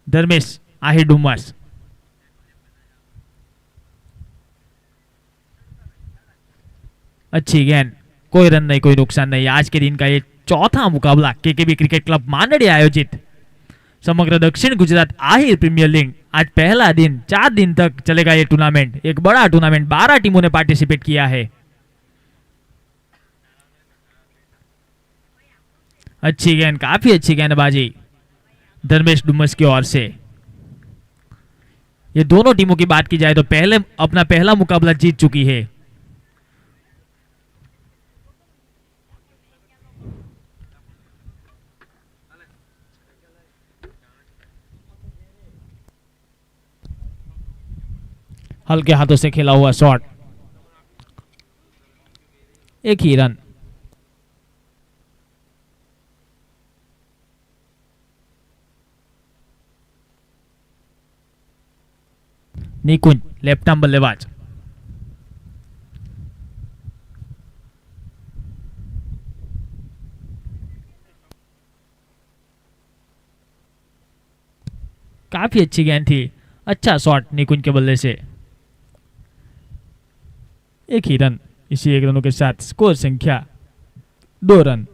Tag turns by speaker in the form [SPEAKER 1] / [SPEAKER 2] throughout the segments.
[SPEAKER 1] धर्मेश आहिर डुमस। अच्छी गेंद, कोई रन नहीं, कोई नुकसान नहीं। आज के दिन का ये चौथा मुकाबला केकेबी क्रिकेट क्लब मानड़ी आयोजित समग्र दक्षिण गुजरात आहिर प्रीमियर लीग। आज पहला दिन, 4 दिन तक चलेगा ये टूर्नामेंट। एक बड़ा टूर्नामेंट, 12 टीमों ने पार्टिसिपेट किया है। अच्छी गेंद, काफी अच्छी गेंदबाजी धर्मेश डुमस की ओर से। ये दोनों टीमों की बात की जाए तो पहले अपना पहला मुकाबला जीत चुकी है। हल्के हाथों से खेला हुआ शॉट, एक ही रन। निकुंज लेफ्ट आर्म बल्लेबाज। काफी अच्छी गेंद थी, अच्छा शॉट निकुंज के बल्ले से। एक ही रन। इसी 1 रनों के साथ स्कोर संख्या 2 रन।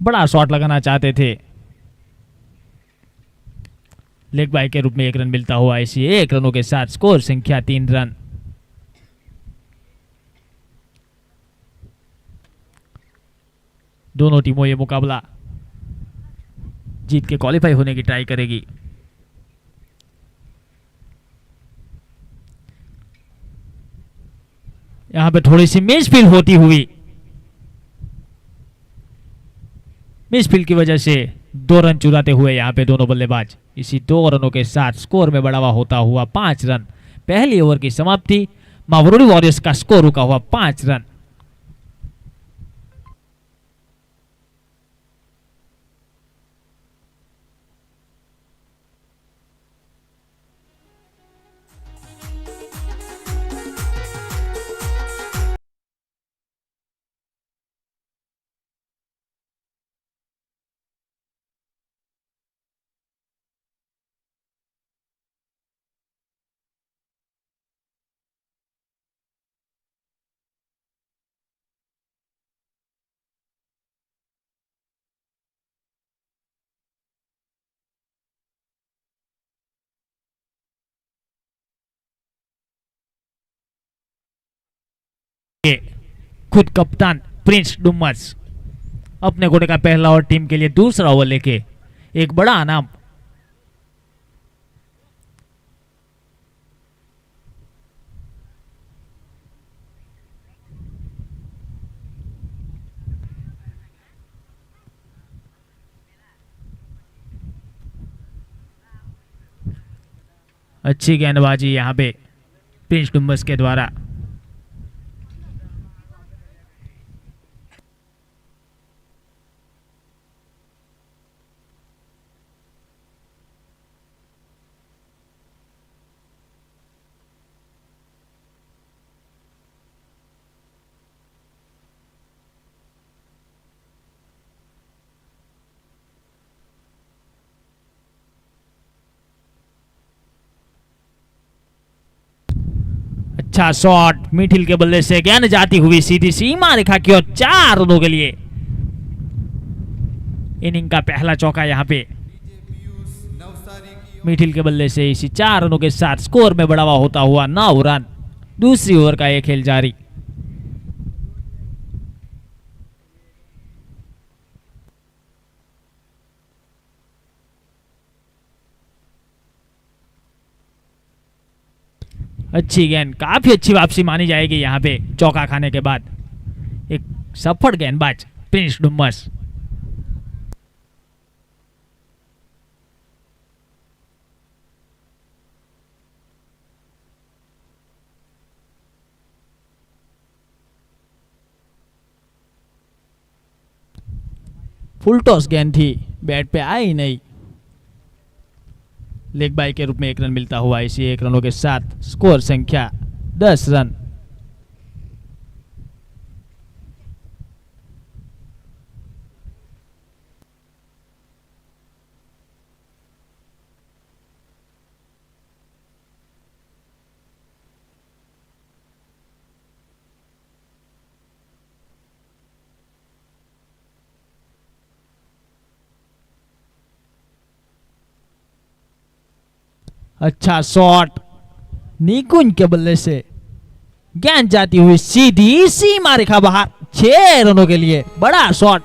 [SPEAKER 1] बड़ा शॉट लगाना चाहते थे, लेग बाय के रूप में 1 रन मिलता हुआ। इसी 1 रनों के साथ स्कोर संख्या 3 रन। दोनों टीमों ये मुकाबला जीत के क्वालिफाई होने की ट्राई करेगी। यहां पे थोड़ी सी मिसफील्ड होती हुई, मिसफील्ड की वजह से 2 रन चुराते हुए यहां पे दोनों बल्लेबाज। इसी 2 रनों के साथ स्कोर में बढ़ावा होता हुआ 5 रन। पहली ओवर की समाप्ति, मावरोडी वॉरियर्स का स्कोर रुका हुआ 5 रन। खुद कप्तान प्रिंस डुमस अपने कोटे का पहला और टीम के लिए दूसरा ओवर लेके एक बड़ा इनाम। अच्छी गेंदबाजी यहां पे प्रिंस डुमस के द्वारा। अच्छा शॉट मिथिल के बल्ले से, गेंद जाती हुई सीधी सीमा रेखा की ओर 4 रनों के लिए। इनिंग का पहला चौका यहां पे मिथिल के बल्ले से। इसी 4 रनों के साथ स्कोर में बढ़ावा होता हुआ 9 रन। दूसरी ओवर का एक खेल जारी। अच्छी गेंद, काफी अच्छी वापसी मानी जाएगी यहां पे चौका खाने के बाद। एक सफल गेंदबाज प्रिंस डुमस। फुल टॉस गेंद थी, बैट पे आई नहीं। लेग बाय के रूप में 1 रन मिलता हुआ इसी 1 रनों के साथ स्कोर संख्या 10 रन। अच्छा शॉट, निकुंज के बल्ले से गेंद जाती हुई सीधी सीमा रेखा बाहर, 6 रनों के लिए बड़ा शॉट।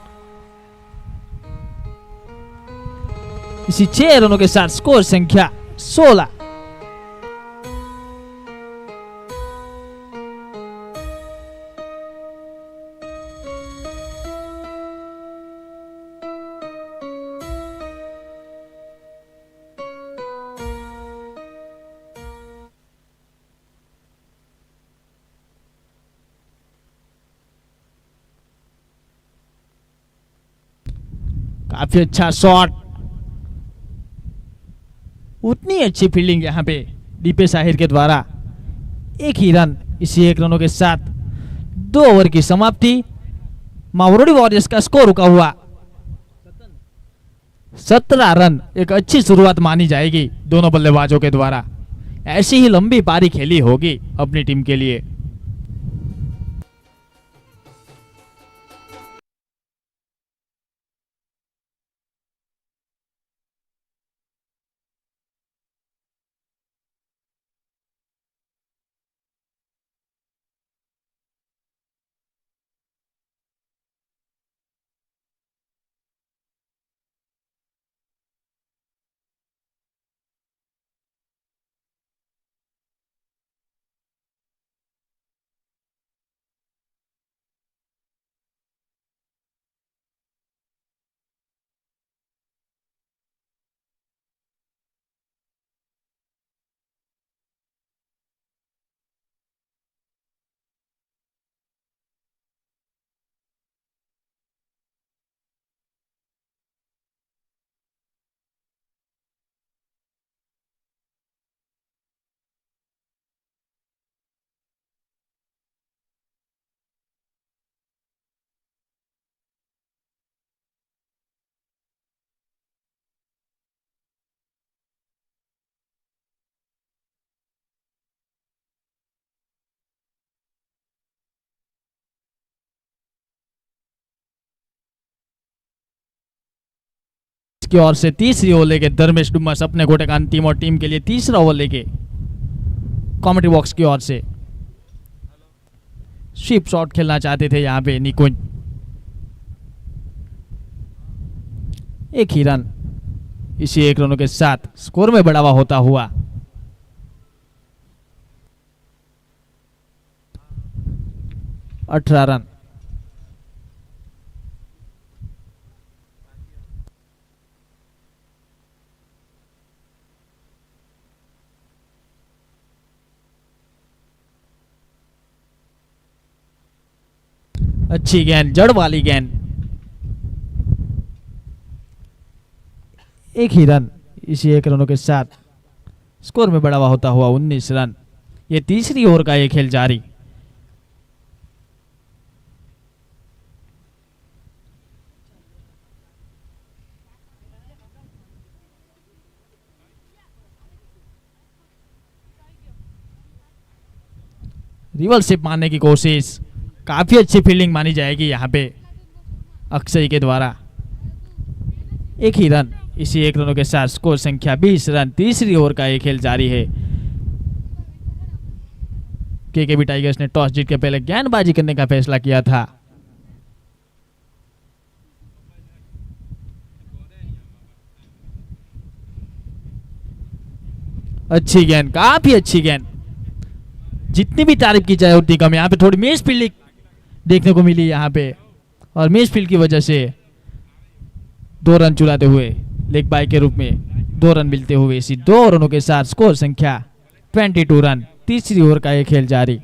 [SPEAKER 1] इसी 6 रनों के साथ स्कोर संख्या 16। काफी अच्छा शॉट, उतनी अच्छी फील्डिंग यहां पे दीपेश आहिर के द्वारा। 1 ही रन इसी 1 रनों के साथ 2 ओवर की समाप्ति। मावरोडी वॉरियर्स का स्कोर रुका हुआ 17 रन। एक अच्छी शुरुआत मानी जाएगी दोनों बल्लेबाजों के द्वारा। ऐसी ही लंबी पारी खेली होगी अपनी टीम के लिए। की ओर से तीसरी ओवर लेके धर्मेश डुम्मस अपने गोटेकान टीम और टीम के लिए तीसरा ओवर लेके कॉमेंट्री बॉक्स की ओर से स्वीप शॉट खेलना चाहते थे यहां पे निकुंज। 1 ही रन इसी 1 रनों के साथ स्कोर में बढ़ावा होता हुआ। अठारह रन। अच्छी गेंद, जड़ वाली गेंद। 1 ही रन इसी 1 रनों के साथ स्कोर में बढ़ावा होता हुआ 19 रन। ये तीसरी ओवर का ये खेल जारी। रिवर्सिप मारने की कोशिश, काफी अच्छी फील्डिंग मानी जाएगी यहां पे अक्षय के द्वारा। 1 ही रन इसी 1 रनों के साथ स्कोर संख्या 20 रन। तीसरी ओवर का ये खेल जारी है। केकेबी टाइगर्स ने टॉस जीत के पहले गेंदबाजी करने का फैसला किया था। अच्छी गेंद, काफी अच्छी गेंद। जितनी भी तारीफ की जाए उतनी कम। यहाँ पे थोड़ी मिस फील्डिंग देखने को मिली यहाँ पे, और मिस फील्ड की वजह से 2 रन चुराते हुए लेग बाय के रूप में 2 रन मिलते हुए इसी 2 रनों के साथ स्कोर संख्या 22 रन। तीसरी ओवर का यह खेल जारी।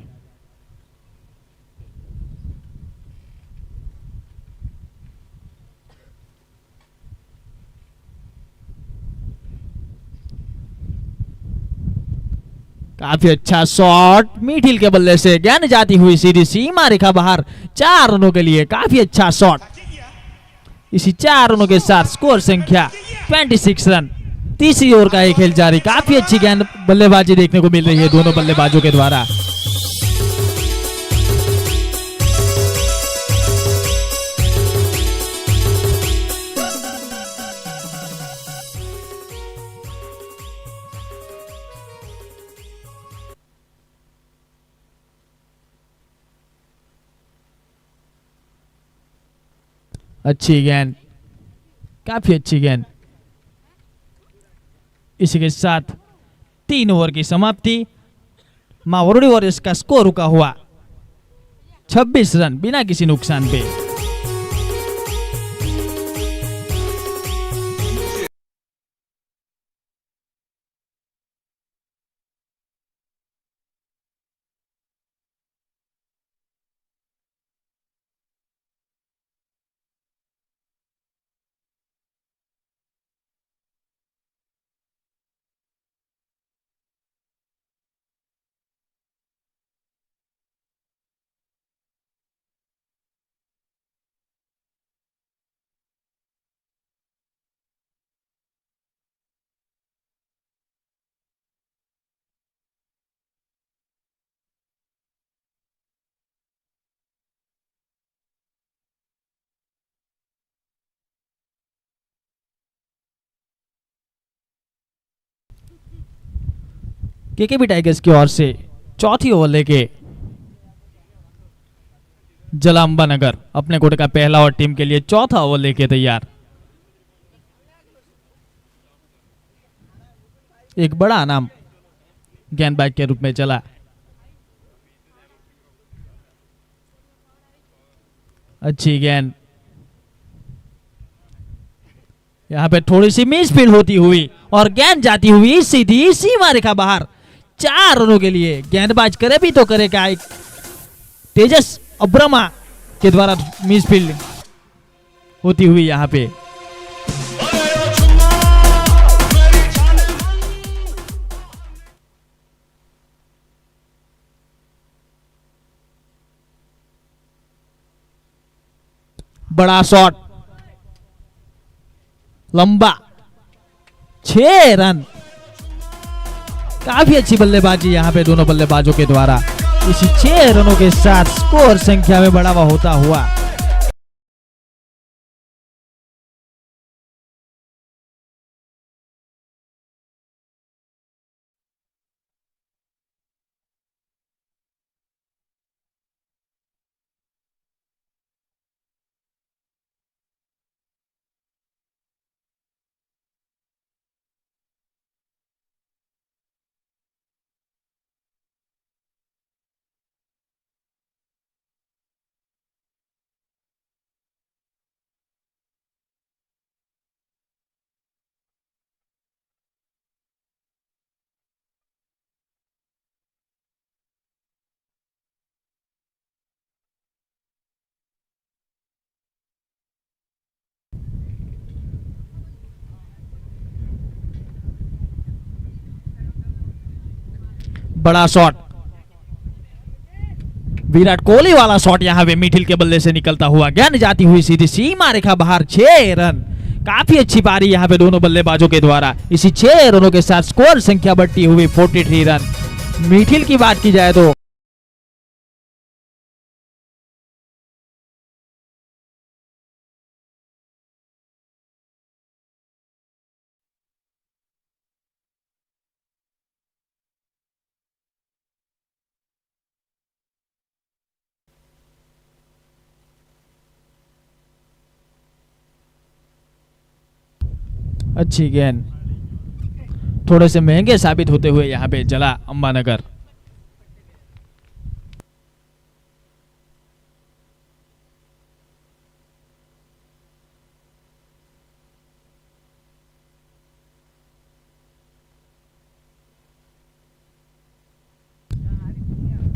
[SPEAKER 1] काफी अच्छा शॉट मिडिल के बल्ले से, गेंद जाती हुई सीधी सीमा रेखा बाहर, 4 रनों के लिए काफी अच्छा शॉट। इसी 4 रनों के साथ स्कोर संख्या 26 रन। तीसरी ओवर का एक खेल जारी। काफी अच्छी गेंद बल्लेबाजी देखने को मिल रही है दोनों बल्लेबाजों के द्वारा। अच्छी गेंद, काफी अच्छी गेंद। इसी के साथ 3 ओवर की समाप्ति। मावरोडी वॉरियर्स का स्कोर रुका हुआ 26 रन बिना किसी नुकसान पे। केकेबी टाइगर्स की ओर से चौथी ओवर लेके जला अंबानगर अपने कोटे का पहला और टीम के लिए चौथा ओवर लेके तैयार। एक बड़ा नाम गेंदबाज के रूप में चला। अच्छी गेंद, यहां पे थोड़ी सी मिसफील्ड होती हुई और गेंद जाती हुई सीधी सीमा रेखा बाहर, 4 रनों के लिए। गेंदबाज करे भी तो करे क्या, एक तेजस अब्रमा के द्वारा मिसफील्ड होती हुई यहां पे। बड़ा शॉट, लंबा, 6 रन। काफी अच्छी बल्लेबाजी यहां पे दोनों बल्लेबाजों के द्वारा। इसी 6 रनों के साथ स्कोर संख्या में बढ़ावा होता हुआ। बड़ा शॉट, विराट कोहली वाला शॉट यहां पे मिडिल के बल्ले से निकलता हुआ, गेंद जाती हुई सीधी सीमा रेखा बाहर, 6 रन। काफी अच्छी पारी यहां पे दोनों बल्लेबाजों के द्वारा। इसी 6 रनों के साथ स्कोर संख्या बढ़ती हुई 43 रन। मिडिल की बात की जाए तो अच्छी गेंद, थोड़े से महंगे साबित होते हुए यहां पे जला अंबानगर।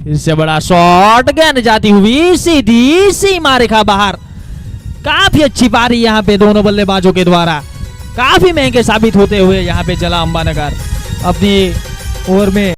[SPEAKER 1] इससे बड़ा शॉट, गेंद जाती हुई सीधी सीमा रेखा बाहर। काफी अच्छी पारी यहां पे दोनों बल्लेबाजों के द्वारा। काफी महंगे साबित होते हुए यहां पे जला अंबानगर अपनी ओवर में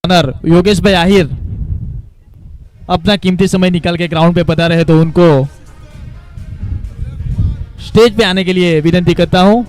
[SPEAKER 1] ऑनर योगेश भाई आहिर अपना कीमती समय निकाल के ग्राउंड पे पधारे रहे तो उनको स्टेज पे आने के लिए विनती करता हूं।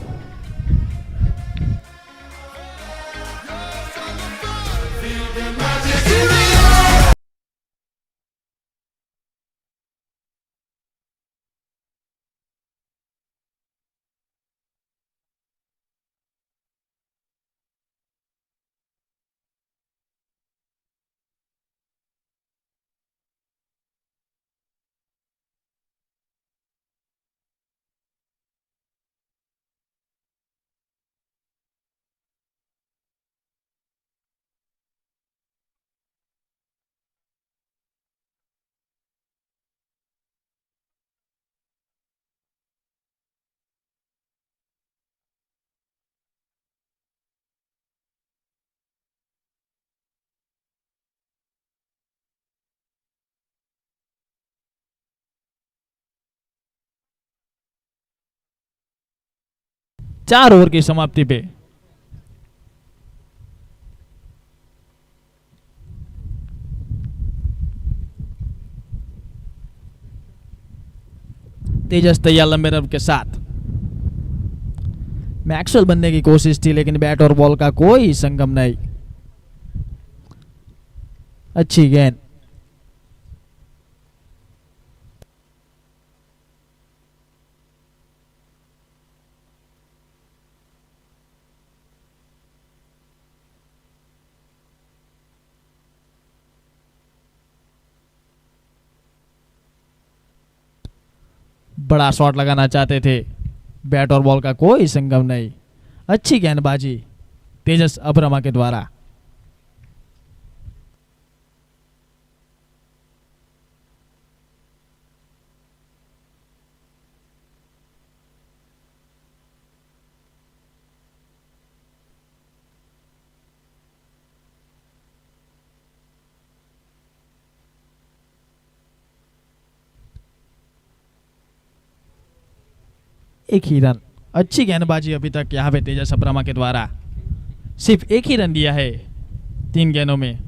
[SPEAKER 1] चार ओवर की समाप्ति पे तेजस तैयार लंबे रन के साथ मैक्सवेल बनने की कोशिश थी लेकिन बैट और बॉल का कोई संगम नहीं। अच्छी गेंद, बड़ा शॉट लगाना चाहते थे, बैट और बॉल का कोई संगम नहीं। अच्छी गेंदबाजी तेजस अब्रमा के द्वारा। एक ही रन, अच्छी गेंदबाजी अभी तक यहाँ पे तेजस अब्रमा के द्वारा। सिर्फ एक ही रन दिया है 3 गेंदों में।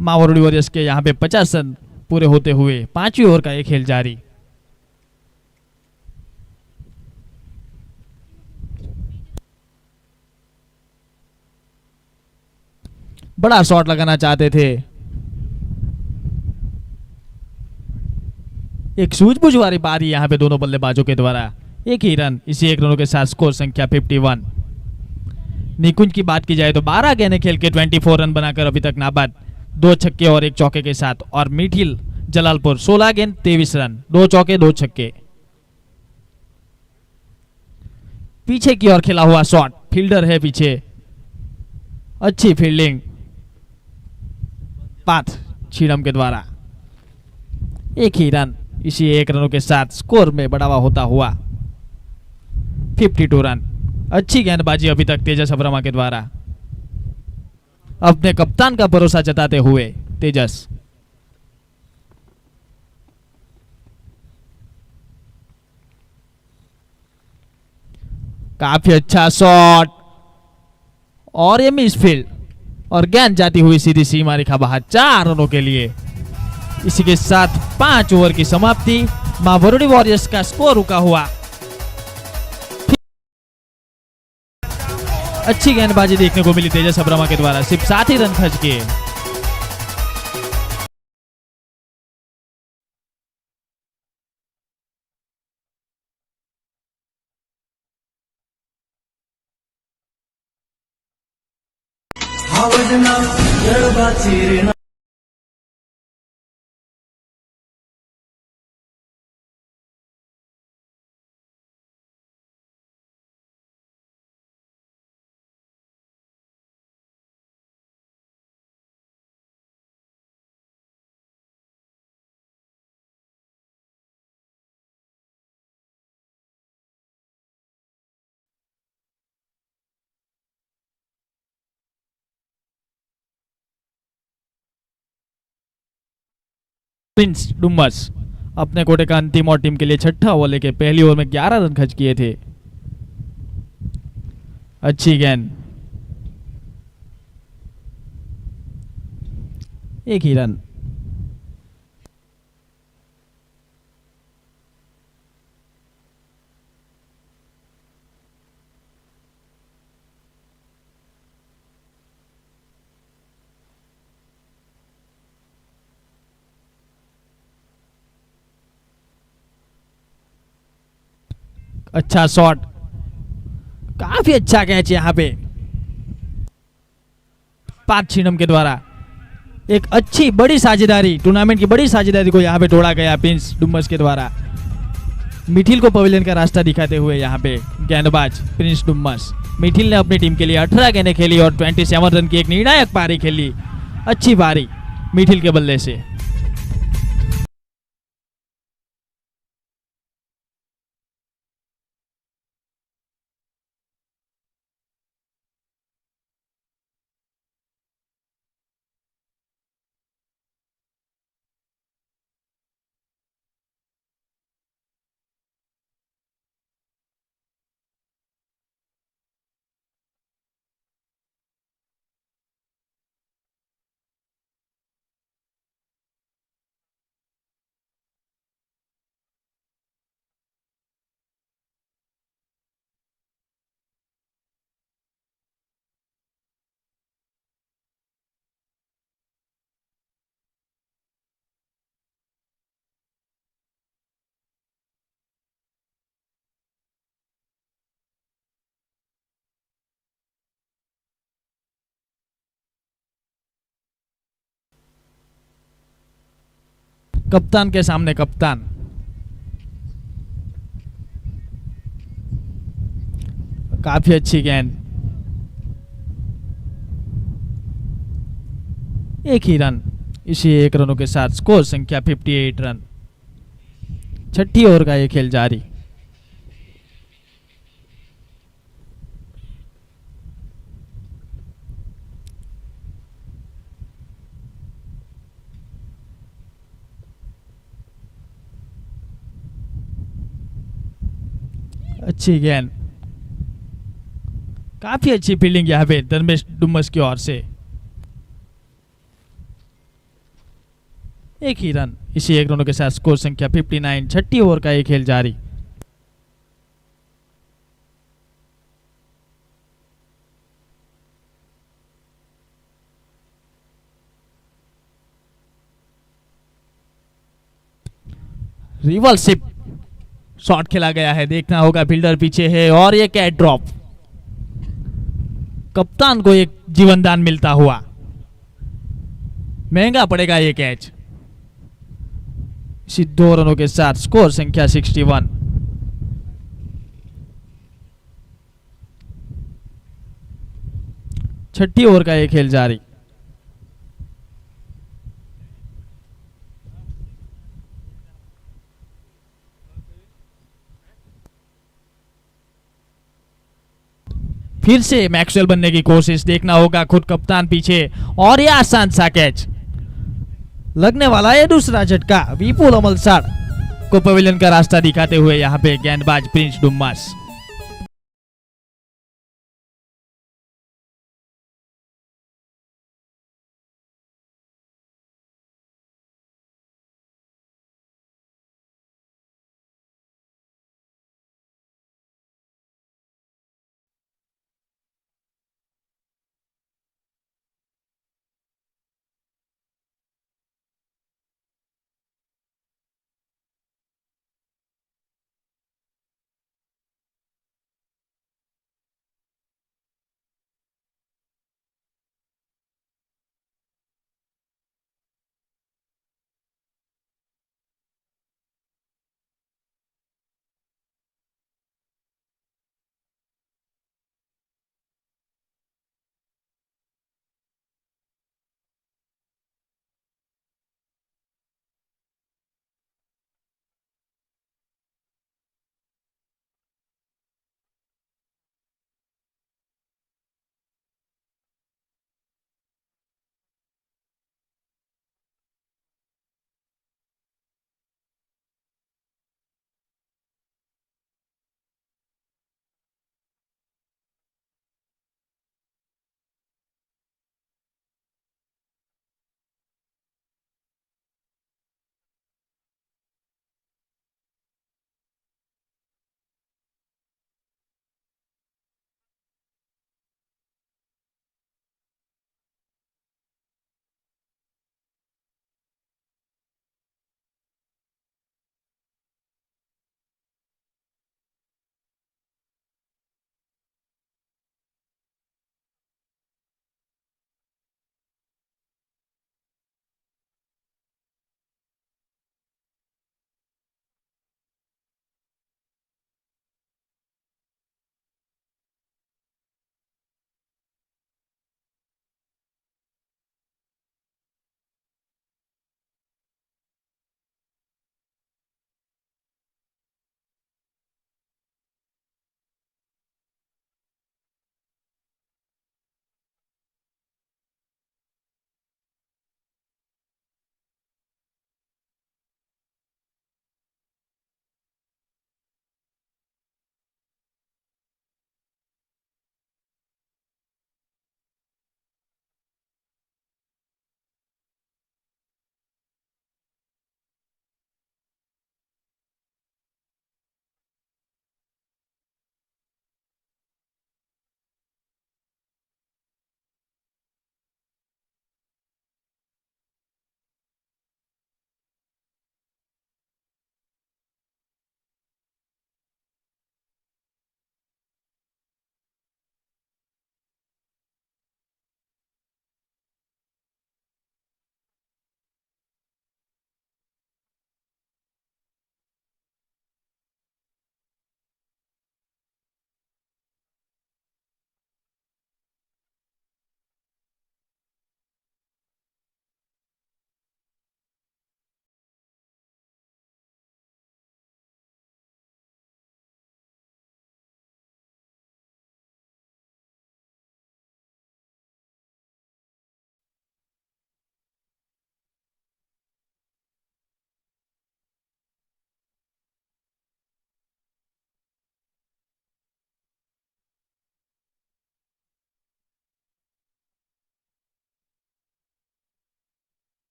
[SPEAKER 1] मावोरडी वॉरियर्स के यहाँ पे 50 रन पूरे होते हुए 5वीं ओवर का एक खेल जारी। बड़ा शॉट लगाना चाहते थे, एक सूझबूझ वाली पारी यहाँ पे दोनों बल्लेबाजों के द्वारा। एक ही रन, इसी 1 रनों के साथ स्कोर संख्या 51। निकुंज की बात की जाए तो 12 गेंदें खेल के 24 रन बनाकर अभी तक नाबाद, 2 छक्के और 1 चौके के साथ। और मिठिल जलालपुर 16 गेंद 23 रन, 2 चौके 2 छक्के। पीछे की ओर खेला हुआ शॉट, फील्डर है पीछे, अच्छी फील्डिंग पाथ छीड़म के द्वारा। एक ही रन, इसी 1 रनों के साथ स्कोर में बढ़ावा होता हुआ 52 रन। अच्छी गेंदबाजी अभी तक तेजस अब्रमा के द्वारा। अपने कप्तान का भरोसा जताते हुए तेजस। काफी अच्छा शॉट और ये मिस फील्ड और गेंद जाती हुई सीधी सीमा रेखा बाहर 4 रनों के लिए। इसी के साथ 5 ओवर की समाप्ति। मावोरडी वॉरियर्स का स्कोर रुका हुआ। अच्छी गेंदबाजी देखने को मिली तेजस अब्रमा के द्वारा, सिर्फ 7 ही रन खर्च किए। प्रिंस डुम्बस अपने कोटे का अंतिम और टीम के लिए छठा ओवर लेके पहली ओवर में 11 रन खर्च किए थे। अच्छी गेंद,
[SPEAKER 2] एक ही रन। अच्छा शॉट, काफी अच्छा कैच यहाँ पे पार्थ छिनम के द्वारा। एक अच्छी बड़ी साझेदारी, टूर्नामेंट की बड़ी साझेदारी को यहाँ पे तोड़ा गया प्रिंस डुम्मस के द्वारा। मिथिल को पवेलियन का रास्ता दिखाते हुए यहाँ पे गेंदबाज प्रिंस डुम्मस। मिथिल ने अपनी टीम के लिए 18 गेंदें खेली और 27 रन की एक निर्णायक पारी खेली। अच्छी पारी मिथिल के बल्ले से। कप्तान के सामने कप्तान। काफी अच्छी गेंद, एक ही रन। इसी एक रनों के साथ स्कोर संख्या 58 रन। छठी ओवर का ये खेल जारी। अच्छी गेंद, काफी अच्छी फील्डिंग यहाँ पे धर्मेश डुम्मस की ओर से। एक ही रन। इसी एक रनों के साथ स्कोर संख्या 59। छठी ओवर का ये खेल जारी। रिवर्सिप शॉट खेला गया है, देखना होगा फील्डर पीछे है और ये कैच ड्रॉप। कप्तान को एक जीवन दान मिलता हुआ, महंगा पड़ेगा ये कैच। इसी 2 रनों के साथ स्कोर संख्या 61। छठी ओवर का ये खेल जारी। फिर से मैक्सवेल बनने की कोशिश, देखना होगा खुद कप्तान पीछे और ये आसान सा कैच। लगने वाला है दूसरा झटका। विपुल अमलसाड़ को पवेलियन का रास्ता दिखाते हुए यहाँ पे गेंदबाज प्रिंस डुम्मस।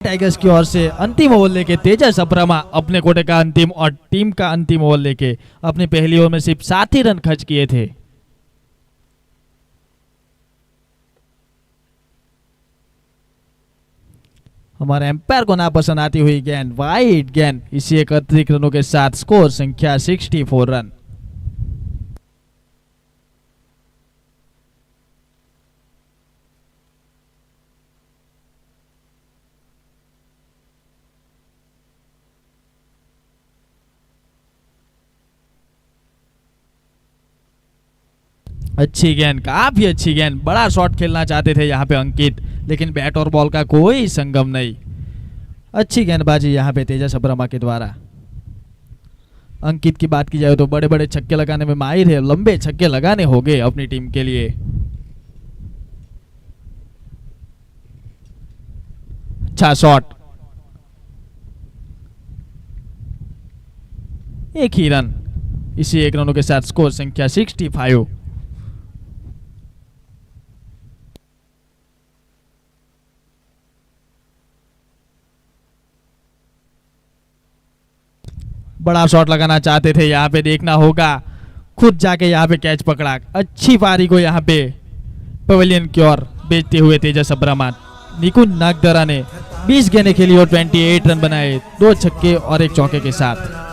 [SPEAKER 2] टाइगर्स की ओर से अंतिम ओवर लेके तेजस अब्रमा अपने कोटे का अंतिम और टीम का अंतिम ओवर लेके अपनी पहली ओवर में सिर्फ 7 ही रन खर्च किए थे। हमारे एम्पायर को नापसंद आती हुई गेंद, वाइड गेंद, इसी 31 रनों के साथ स्कोर संख्या 64 रन। अच्छी गेंद, काफी अच्छी गेंद, बड़ा शॉट खेलना चाहते थे यहाँ पे अंकित, लेकिन बैट और बॉल का कोई संगम नहीं। अच्छी गेंदबाजी यहाँ पे तेजस अब्रमा के द्वारा। अंकित की बात की जाए तो बड़े बड़े छक्के लगाने में माहिर है, लंबे छक्के लगाने होंगे अपनी टीम के लिए। अच्छा शॉट, एक ही रन, इसी 1 रनों के साथ स्कोर संख्या 65। बड़ा शॉट लगाना चाहते थे, यहाँ पे देखना होगा, खुद जाके यहाँ पे कैच पकड़ा। अच्छी पारी को यहाँ पे पवेलियन की ओर भेजते हुए तेजस अब्रमा। निकुंज नागदरा ने 20 गेंदें खेली और 28 रन बनाए, 2 छक्के और 1 चौके के साथ।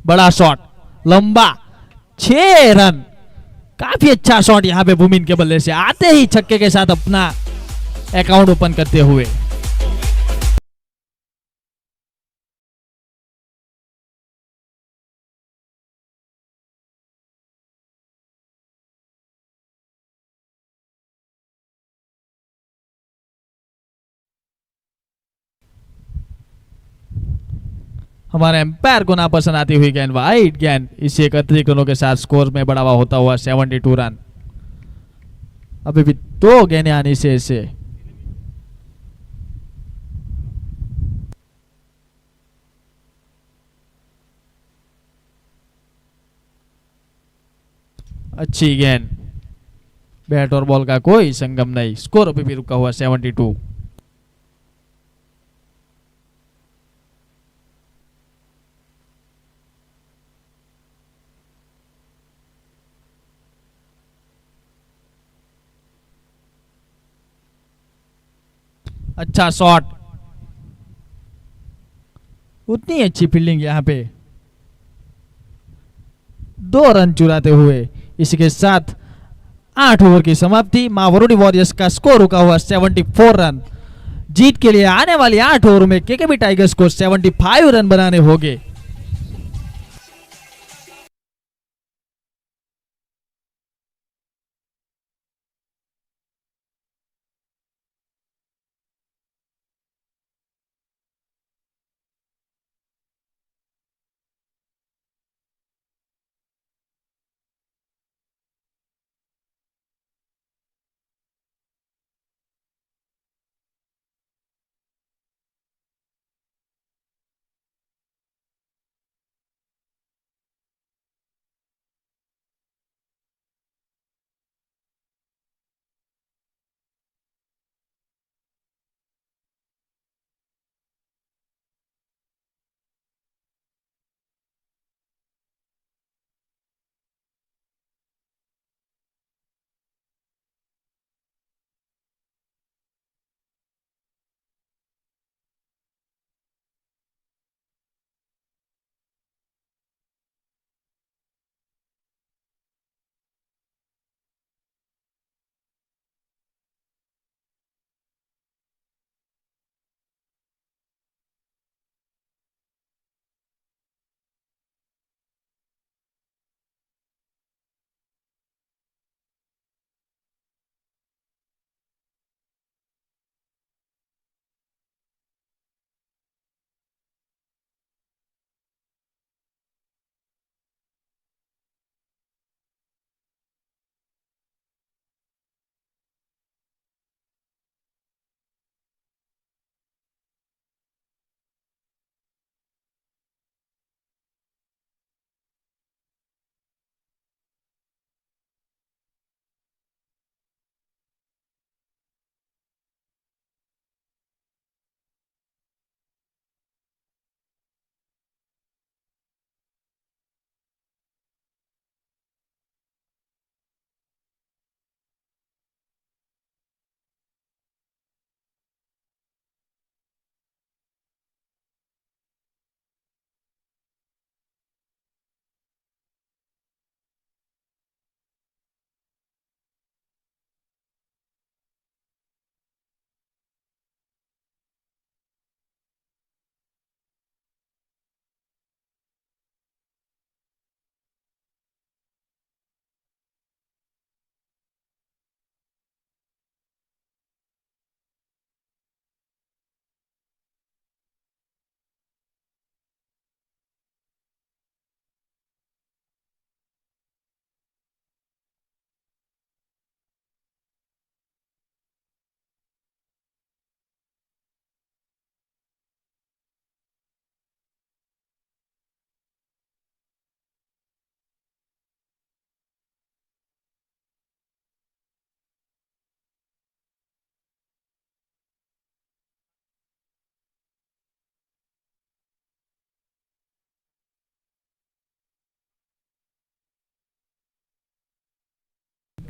[SPEAKER 2] बड़ा शॉट, लंबा, 6 रन, काफी अच्छा शॉट यहाँ पे भूमिन के बल्ले से आते ही छक्के के साथ अपना अकाउंट ओपन करते हुए। हमारे एम्पायर को नापसंद आती हुई गेंद, वाइड गेंद, इसी 31 रनों के साथ स्कोर में बढ़ावा होता हुआ 72 रन। अभी भी 2 गेंदें आनी से इसे। अच्छी गेंद, बैट और बॉल का कोई संगम नहीं, स्कोर अभी भी रुका हुआ 72। अच्छा शॉट, उतनी अच्छी फील्डिंग यहाँ पे, 2 रन चुराते हुए। इसके साथ 8 ओवर की समाप्ति। मावरोडी वॉरियर्स का स्कोर रुका हुआ 74 रन। जीत के लिए आने वाली 8 ओवर में केकेबी टाइगर्स को 75 रन बनाने होंगे।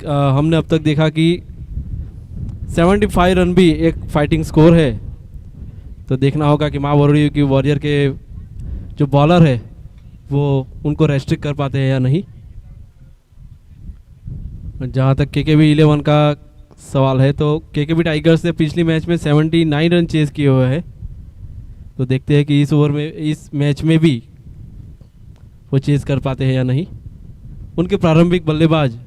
[SPEAKER 3] हमने अब तक देखा कि 75 रन भी एक फाइटिंग स्कोर है। तो देखना होगा कि महावरुड़ी की वॉरियर के जो बॉलर है वो उनको रेस्ट्रिक्ट कर पाते हैं या नहीं। जहाँ तक केकेबी 11 का सवाल है तो केकेबी टाइगर्स ने पिछली मैच में 79 रन चेज किए हुए हैं। तो देखते हैं कि इस ओवर में, इस मैच में भी वो चेज कर पाते हैं या नहीं। उनके प्रारंभिक बल्लेबाज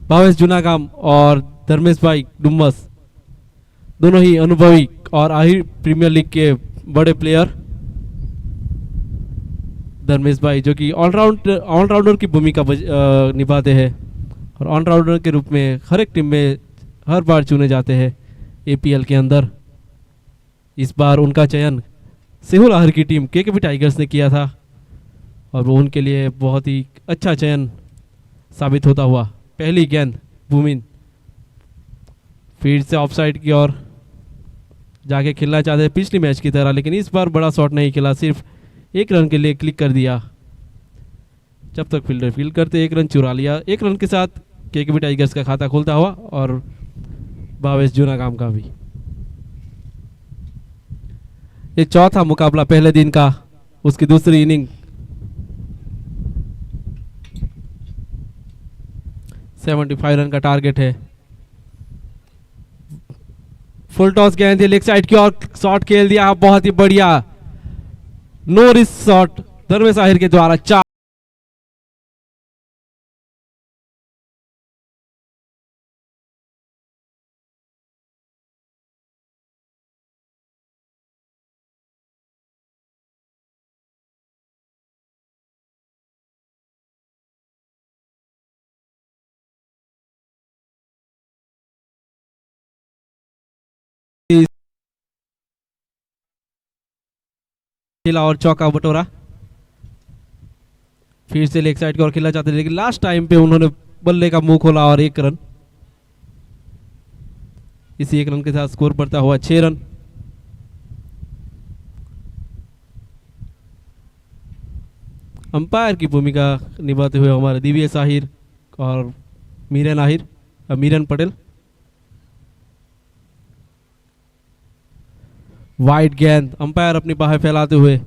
[SPEAKER 3] भावेश जूनागाम और धर्मेश भाई डुम्मस दोनों ही अनुभवी और आहिर प्रीमियर लीग के बड़े प्लेयर। धर्मेश भाई जो कि ऑलराउंडर की भूमिका निभाते हैं और ऑलराउंडर के रूप में हर एक टीम में हर बार चुने जाते हैं एपीएल के अंदर। इस बार उनका चयन सेहुल आहर की टीम केकेबी टाइगर्स ने किया था और वो उनके लिए बहुत ही अच्छा चयन साबित होता हुआ। पहली गेंद भूमिन फील्ड से ऑफसाइड की ओर जाके खेलना चाहते हैं पिछली मैच की तरह, लेकिन इस बार बड़ा शॉट नहीं खेला, सिर्फ एक रन के लिए क्लिक कर दिया। जब तक फील्डर फील्ड करते 1 रन चुरा लिया। 1 रन के साथ केकेबी टाइगर्स का खाता खुलता हुआ और भावेश जूनागाम का भी। ये चौथा मुकाबला पहले दिन का, उसकी दूसरी इनिंग। 75 रन का टारगेट है। फुल टॉस गेंद लेग साइड की ओर शॉट खेल दिया, बहुत ही बढ़िया no risk shot Dharmesh Ahir के द्वारा। 4 खेला और चौका बटोरा। फिर से लेग साइड की ओर खेलना चाहते थे, लेकिन लास्ट टाइम पे उन्होंने बल्ले का मुंह खोला और 1 रन। इसी 1 रन के साथ स्कोर बढ़ता हुआ 6 रन। अंपायर की भूमिका निभाते हुए हमारे दिव्येश आहिर और मीरन पटेल। वाइड गेंद, अंपायर अपनी बाहें फैलाते हुए।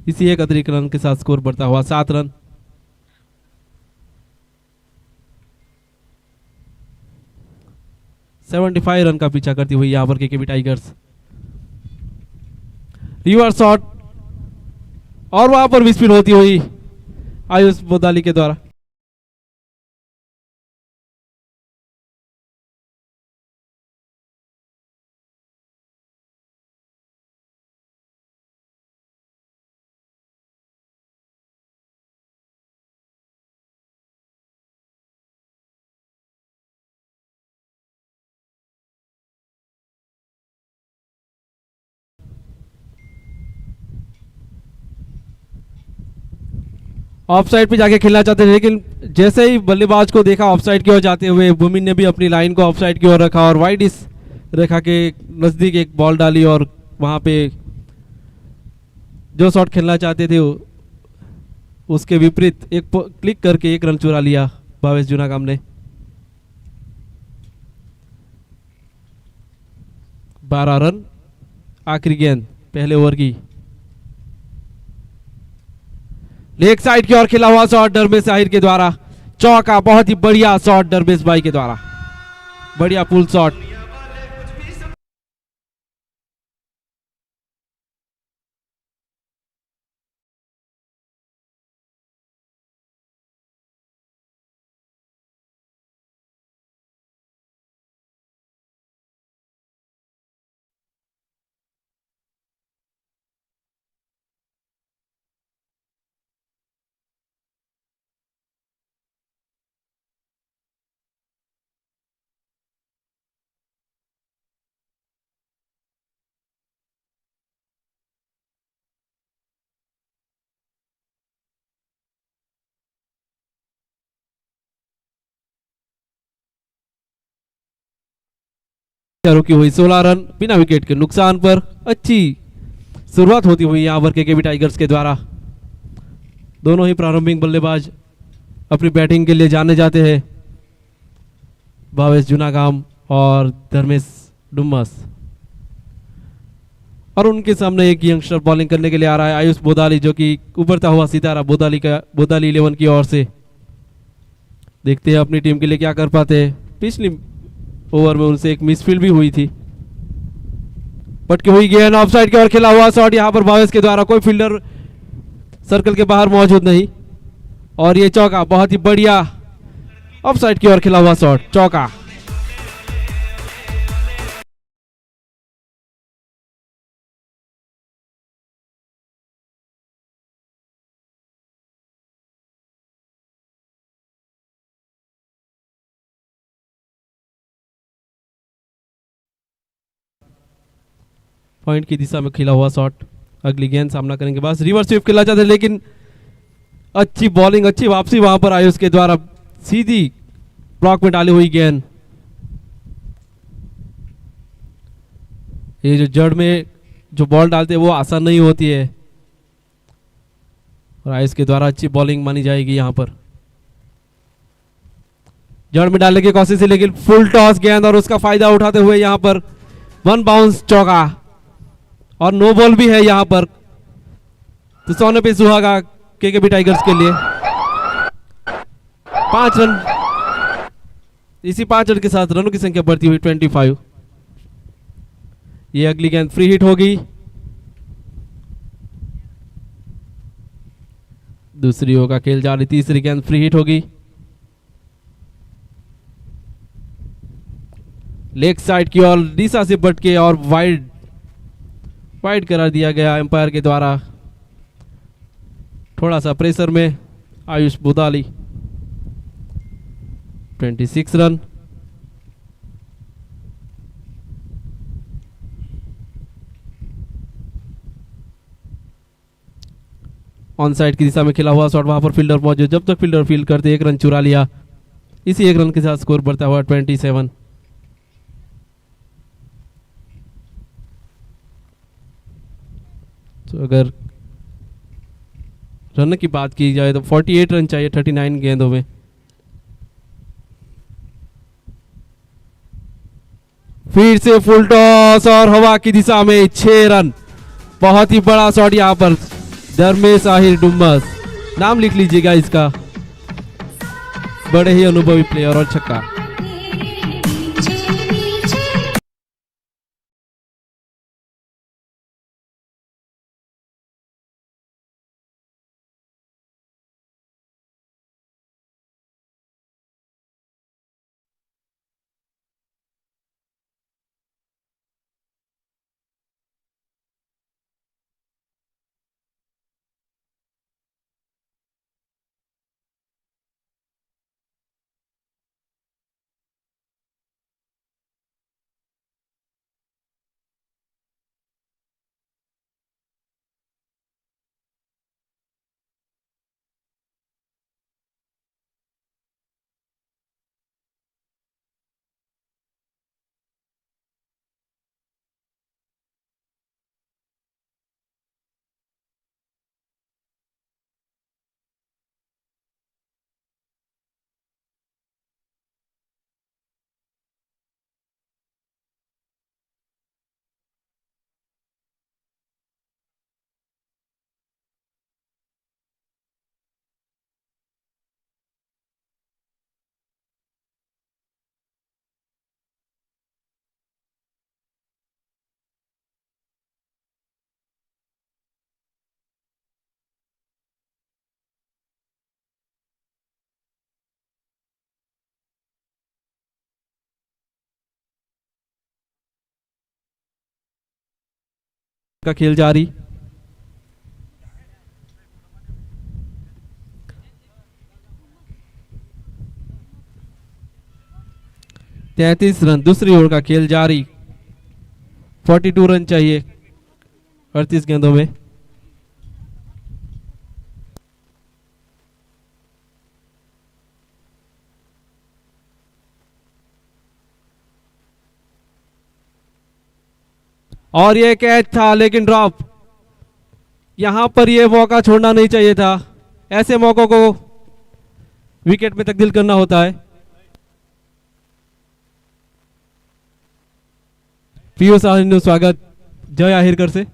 [SPEAKER 3] इसी एक अतिरिक्त रन के साथ स्कोर बढ़ता हुआ 7 रन। $75 रन का पीछा करती हुई यहां पर केकेबी टाइगर्स। रिवर्स शॉट और वहां पर विस्फीड होती हुई आयुष बोदाली के द्वारा। ऑफसाइड पे जाके खेलना चाहते थे, लेकिन जैसे ही बल्लेबाज को देखा ऑफसाइड की ओर जाते हुए, भूमिन ने भी अपनी लाइन को ऑफसाइड की ओर रखा और वाइड इस रेखा के नजदीक एक बॉल डाली और वहां पे जो शॉट खेलना चाहते थे उसके विपरीत एक क्लिक करके 1 रन चुरा लिया भावेश जूनागाम ने। 12 रन आखिरी गेंद पहले ओवर की। लेग साइड की ओर खेला हुआ शॉट धर्मेश आहिर के द्वारा, चौका, बहुत ही बढ़िया शॉट धर्मेश भाई के द्वारा, बढ़िया पुल शॉट। रुकी हुई 16 रन बिना विकेट के नुकसान पर। अच्छी शुरुआत होती हुई यहाँ पर केकेबी टाइगर्स के द्वारा। दोनों ही प्रारंभिक बल्लेबाज अपनी बैटिंग के लिए जाने जाते हैं, भावेश जूनागाम और धर्मेश डुम्मस। और उनके सामने एक यंगस्टर बॉलिंग करने के लिए आ रहा है, आयुष बोदाली, जो कि उभरता हुआ सितारा बोदाली 11 की ओर से। देखते हैं अपनी टीम के लिए क्या कर पाते हैं। पिछली ओवर में उनसे एक मिसफील्ड भी हुई थी। पटकी हुई गेंद ऑफसाइड की ओर खेला हुआ शॉट यहाँ पर भावेश के द्वारा, कोई फील्डर सर्कल के बाहर मौजूद नहीं, और ये चौका, बहुत ही बढ़िया ऑफसाइड की ओर खेला हुआ शॉट, चौका। पॉइंट की दिशा में खिला हुआ शॉट, अगली गेंद सामना करने के बाद रिवर्स स्वीप खेला जाता है, लेकिन अच्छी बॉलिंग, अच्छी वापसी वहां पर आयुष के द्वारा, सीधी ब्लॉक में डाली हुई गेंद। ये जो जड़ में जो बॉल डालते हैं वो आसान नहीं होती है, और आयुष के द्वारा अच्छी बॉलिंग मानी जाएगी यहां पर। जड़ में डालने की कोशिश है, लेकिन फुल टॉस गेंद और उसका फायदा उठाते हुए यहां पर 1 बाउंस चौका, और नो बॉल भी है यहां पर। तो सोने पे सुहागा केकेबी टाइगर्स के लिए 5 रन। इसी 5 रन के साथ रनों की संख्या बढ़ती हुई 25। ये अगली गेंद फ्री हिट होगी। दूसरी ओवर का खेल जारी, तीसरी गेंद फ्री हिट होगी। लेग साइड की ओर दिशा से बटके और वाइड करार दिया गया एम्पायर के द्वारा। थोड़ा सा प्रेशर में आयुष बुदाली, 26 रन। ऑन साइड की दिशा में खेला हुआ शॉट, वहां पर फील्डर मौजूद, जब तक फील्डर फील्ड करते 1 रन चुरा लिया। इसी 1 रन के साथ स्कोर बढ़ता हुआ 27। तो अगर रन की बात की जाए तो 48 रन चाहिए 39 गेंदों में। फिर से फुल टॉस और हवा की दिशा में 6 रन। बहुत ही बड़ा शॉट यहां पर, धर्मेश आहिर डुम्मस, नाम लिख लीजिएगा इसका, बड़े ही अनुभवी प्लेयर, और छक्का। का खेल जारी। तैतीस रन, दूसरी ओवर का खेल जारी। 42 रन चाहिए 38 गेंदों में। और ये कैच था, लेकिन ड्रॉप यहाँ पर ये मौका छोड़ना नहीं चाहिए था, ऐसे मौकों को विकेट में तब्दील करना होता है। पीयूष आहिर स्वागत जय आहिरकर से।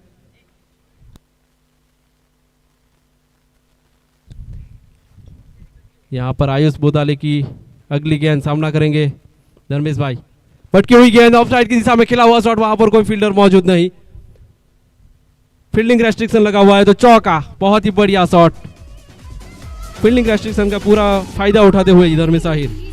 [SPEAKER 3] यहाँ पर आयुष बोदाले की अगली गेंद सामना करेंगे धर्मेश भाई। भटकी हुई गेंद ऑफसाइड की दिशा में खिला हुआ शॉट, वहां पर कोई फील्डर मौजूद नहीं, फील्डिंग रेस्ट्रिक्शन लगा हुआ है तो चौका। बहुत ही बढ़िया शॉट, फील्डिंग रेस्ट्रिक्शन का पूरा फायदा उठाते हुए धर्मेश आहिर।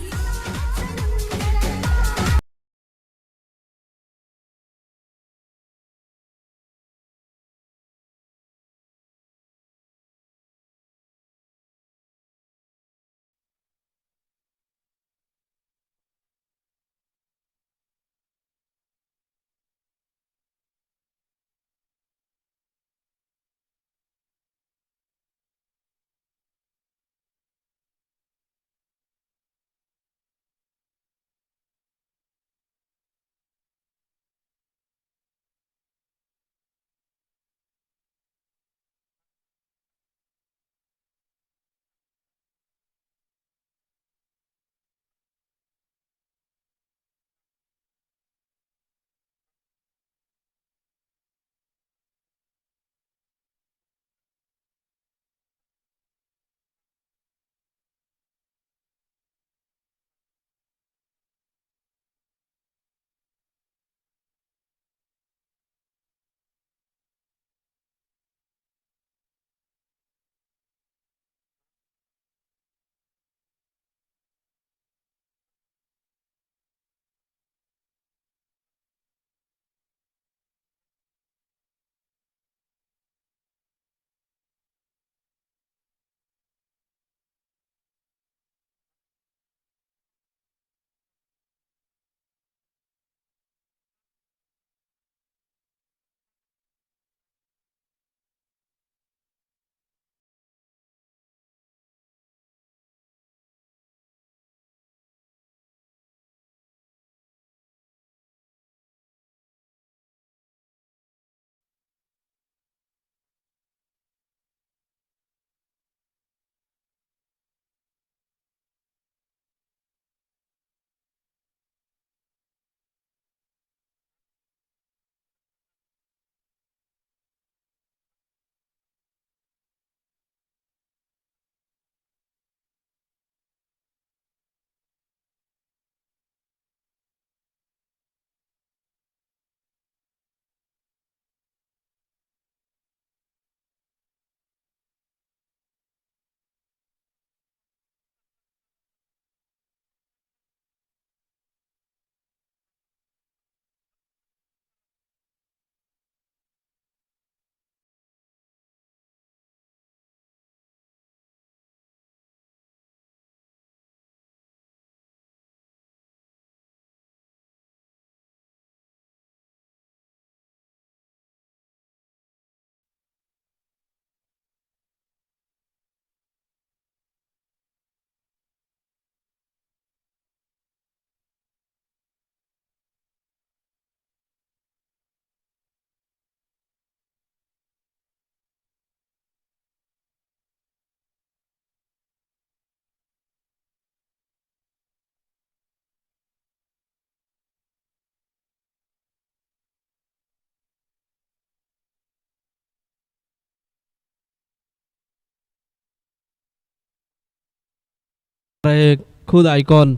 [SPEAKER 3] रहे खुद आइकॉन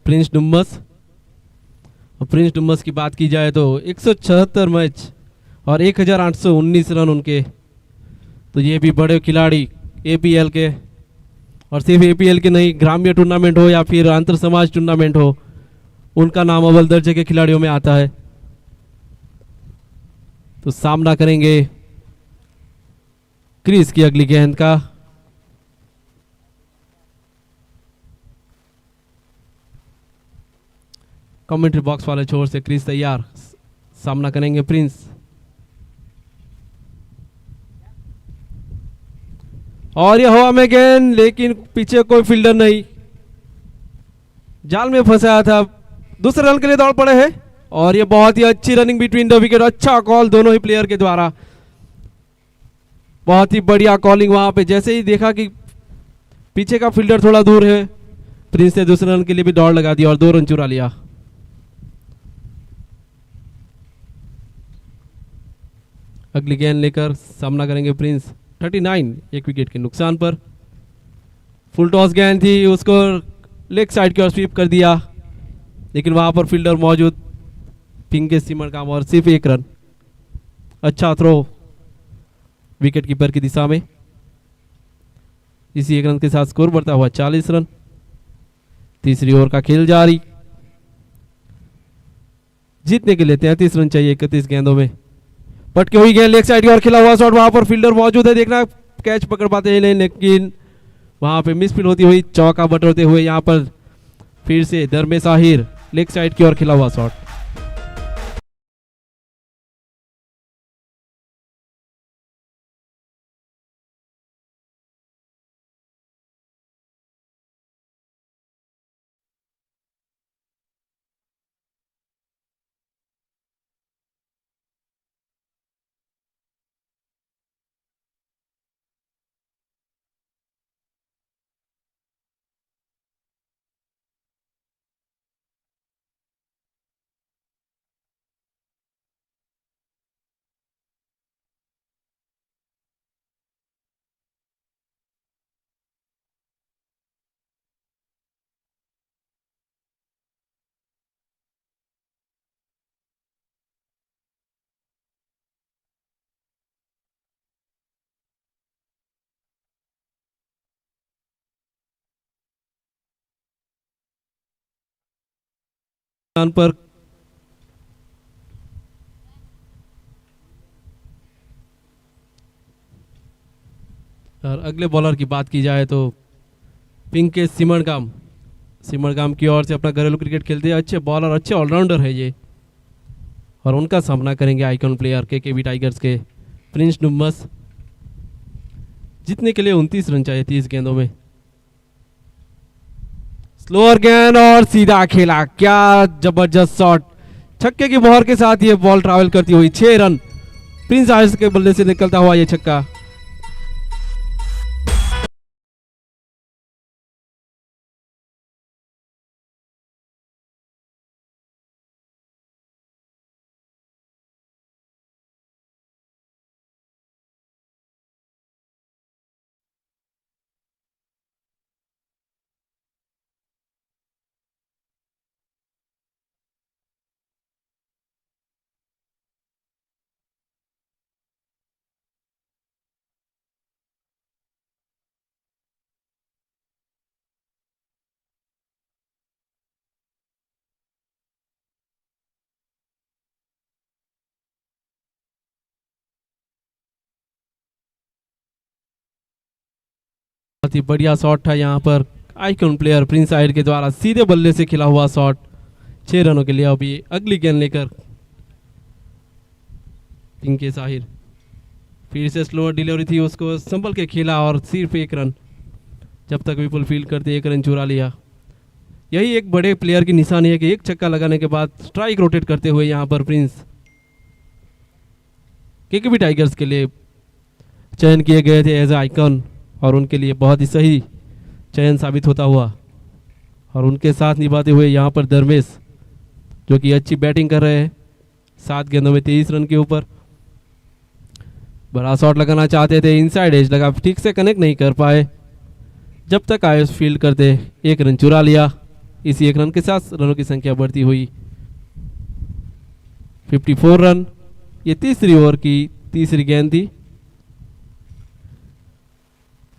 [SPEAKER 3] प्रिंस डुम्मस। और प्रिंस डुम्मस की बात की जाए तो 176 मैच और 1819 रन उनके, तो ये भी बड़े खिलाड़ी एपीएल के, और सिर्फ एपीएल के नहीं, ग्राम्य टूर्नामेंट हो या फिर अंतर समाज टूर्नामेंट हो, उनका नाम अव्वल दर्जे के खिलाड़ियों में आता है। तो सामना करेंगे क्रिस की अगली गेंद का। कमेंट्री बॉक्स वाले छोर से क्रिस तैयार, सामना करेंगे प्रिंस। और ये हवा में गेंद, लेकिन पीछे कोई फील्डर नहीं, जाल में फंसाया था, दूसरे रन के लिए दौड़ पड़े हैं। और ये बहुत ही अच्छी रनिंग बिटवीन द विकेट, अच्छा कॉल दोनों ही प्लेयर के द्वारा, बहुत ही बढ़िया कॉलिंग वहां पे, जैसे ही देखा कि पीछे का फील्डर थोड़ा दूर है, प्रिंस ने दूसरे रन के लिए भी दौड़ लगा दी और 2 रन चुरा लिया। अगली गेंद लेकर सामना करेंगे प्रिंस। 39 एक विकेट के नुकसान पर। फुल टॉस गेंद थी, उसको लेग साइड की ओर स्वीप कर दिया, लेकिन वहां पर फील्डर मौजूद पिंकेश सिमरगाम और सिर्फ 1 रन। अच्छा थ्रो विकेट कीपर की दिशा में। इसी 1 रन के साथ स्कोर बढ़ता हुआ 40 रन। तीसरी ओवर का खेल जारी। जीतने के लिए 33 रन चाहिए 31 गेंदों में। पटकी हुई गेंद लेग साइड की ओर खिला हुआ शॉट, वहां पर फील्डर मौजूद है, देखना कैच पकड़ पाते हैं नहीं, लेकिन वहां पे मिसफील्ड होती हुई चौका बटोरते हुए यहां पर फिर से दरमेश आहिर लेग साइड की ओर खिला हुआ शॉट। पर और अगले बॉलर की बात की जाए तो पिंकेश सिमरगाम, सिमरगाम की ओर से अपना घरेलू क्रिकेट खेलते हैं, अच्छे बॉलर, अच्छे ऑलराउंडर है ये, और उनका सामना करेंगे आइकॉन प्लेयर केकेबी टाइगर्स के प्रिंस डुम्मस। जीतने के लिए 29 रन चाहिए 30 गेंदों में। स्लोअर गेंद और सीधा खेला, क्या जबरदस्त शॉट, छक्के की मोहर के साथ ये बॉल ट्रैवल करती हुई 6 रन। प्रिंस आयर्स के बल्ले से निकलता हुआ ये छक्का। बहुत ही बढ़िया शॉट था यहाँ पर आइकॉन प्लेयर प्रिंस आहिर के द्वारा सीधे बल्ले से खिला हुआ शॉट 6 रनों के लिए। अभी अगली गेंद लेकर पिंकेश आहिर, फिर से स्लोअर डिलीवरी थी, उसको संभल के खेला और सिर्फ 1 रन। जब तक विपुल फील्ड करते 1 रन चुरा लिया। यही एक बड़े प्लेयर की निशानी है कि एक छक्का लगाने के बाद स्ट्राइक रोटेट करते हुए यहाँ पर प्रिंस केकेबी टाइगर्स के लिए चयन किए गए थे एज आइकॉन, और उनके लिए बहुत ही सही चयन साबित होता हुआ। और उनके साथ निभाते हुए यहाँ पर धर्मेश, जो कि अच्छी बैटिंग कर रहे हैं, 7 गेंदों में 23 रन के ऊपर। बड़ा शॉट लगाना चाहते थे, इनसाइड एज लगा, ठीक से कनेक्ट नहीं कर पाए। जब तक आयुष फील्ड करते 1 रन चुरा लिया। इसी 1 रन के साथ रनों की संख्या बढ़ती हुई 54 रन। ये तीसरी ओवर की तीसरी गेंद थी,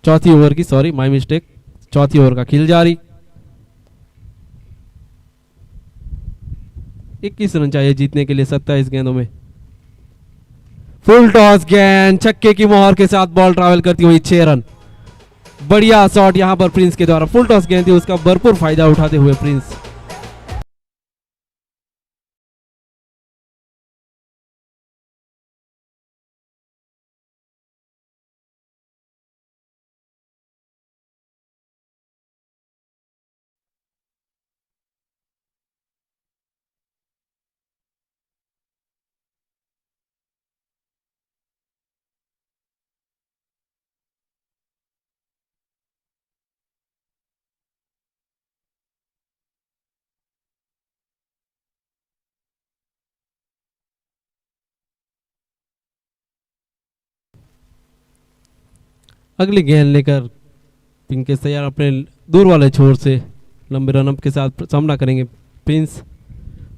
[SPEAKER 3] चौथी ओवर की, सॉरी माय मिस्टेक, चौथी ओवर का खेल जारी। 21 रन चाहिए जीतने के लिए 27 गेंदों में। फुल टॉस गेंद, छक्के की मोहर के साथ बॉल ट्रैवल करती हुई 6 रन। बढ़िया शॉट यहां पर प्रिंस के द्वारा, फुल टॉस गेंद थी, उसका भरपूर फायदा उठाते हुए प्रिंस अगली गेंद लेकर पिंकेस तैयार अपने दूर वाले छोर से लंबे रनअप के साथ सामना करेंगे प्रिंस।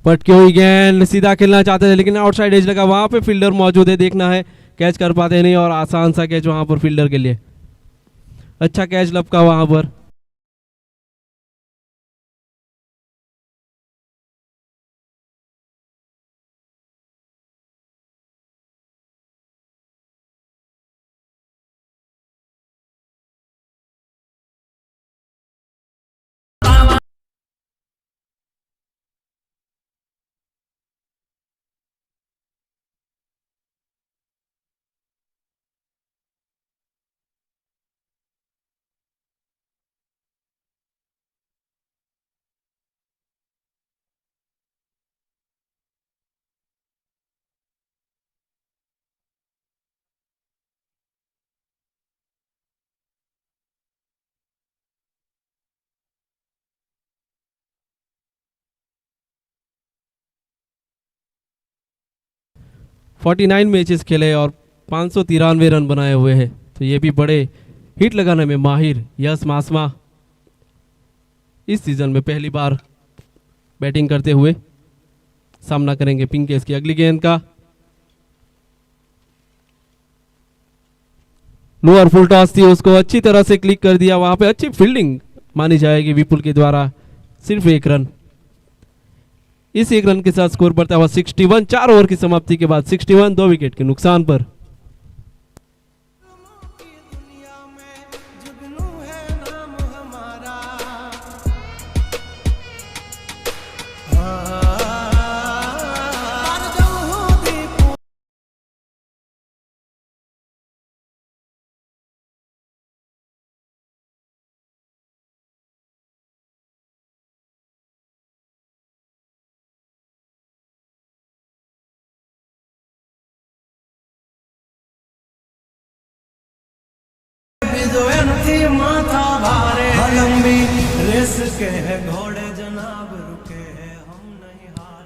[SPEAKER 3] पटकी हुई गेंद, सीधा खेलना चाहते थे लेकिन आउटसाइड एज लगा, वहां पे फील्डर मौजूद है, देखना है कैच कर पाते नहीं, और आसान सा कैच वहां पर फील्डर के लिए। अच्छा कैच लपका वहां पर। फोर्टी 49 मैचेस खेले और 593 रन बनाए हुए हैं, तो ये भी बड़े हिट लगाने में माहिर यश मासमा इस सीजन में पहली बार बैटिंग करते हुए सामना करेंगे पिंकेस की अगली गेंद का। लोअर फुल टॉस थी, उसको अच्छी तरह से क्लिक कर दिया, वहां पे अच्छी फील्डिंग मानी जाएगी विपुल के द्वारा। सिर्फ एक रन, इस एक रन के साथ स्कोर बढ़ता हुआ 61। 4 ओवर की समाप्ति के बाद 61, 2 विकेट के नुकसान पर।
[SPEAKER 4] लंबी रेस के है घोड़े जनाब रुके हैं हम नहीं हार।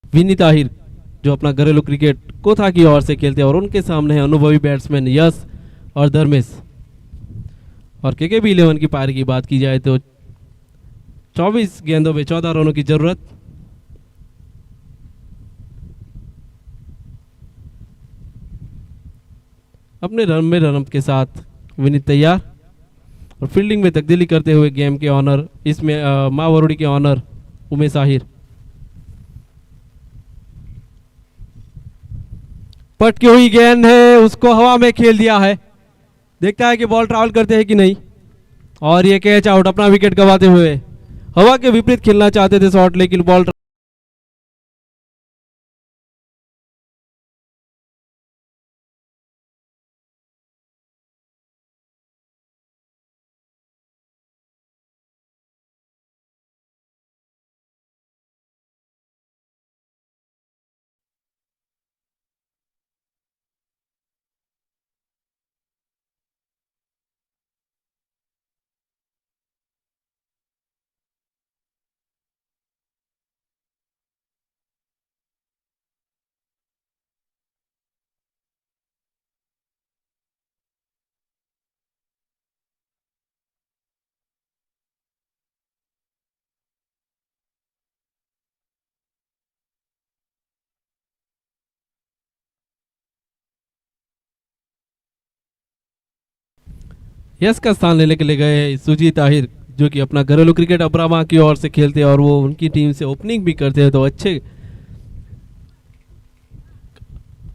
[SPEAKER 3] विनीत आहिर जो अपना घरेलू क्रिकेट कोथा की ओर से खेलते हैं और उनके सामने है अनुभवी बैट्समैन यश और धर्मेश। और केकेबी 11 की पारी की बात की जाए तो 24 गेंदों में 14 रनों की जरूरत। अपने रन में रनअप के साथ विनीत तैयार और फील्डिंग में तब्दीली करते हुए गेम के ऑनर, इसमें माँ वरुड़ी के ऑनर उमेश आहिर। पटकी हुई गेंद है, उसको हवा में खेल दिया है, देखता है कि बॉल ट्रैवल करते हैं कि नहीं, और ये कैच आउट। अपना विकेट गंवाते हुए हवा के विपरीत खेलना चाहते थे शॉट, लेकिन बॉल यश का स्थान लेने के लिए गए सुजीत आहिर, जो कि अपना घरेलू क्रिकेट अब्रामा की ओर से खेलते हैं और वो उनकी टीम से ओपनिंग भी करते हैं, तो अच्छे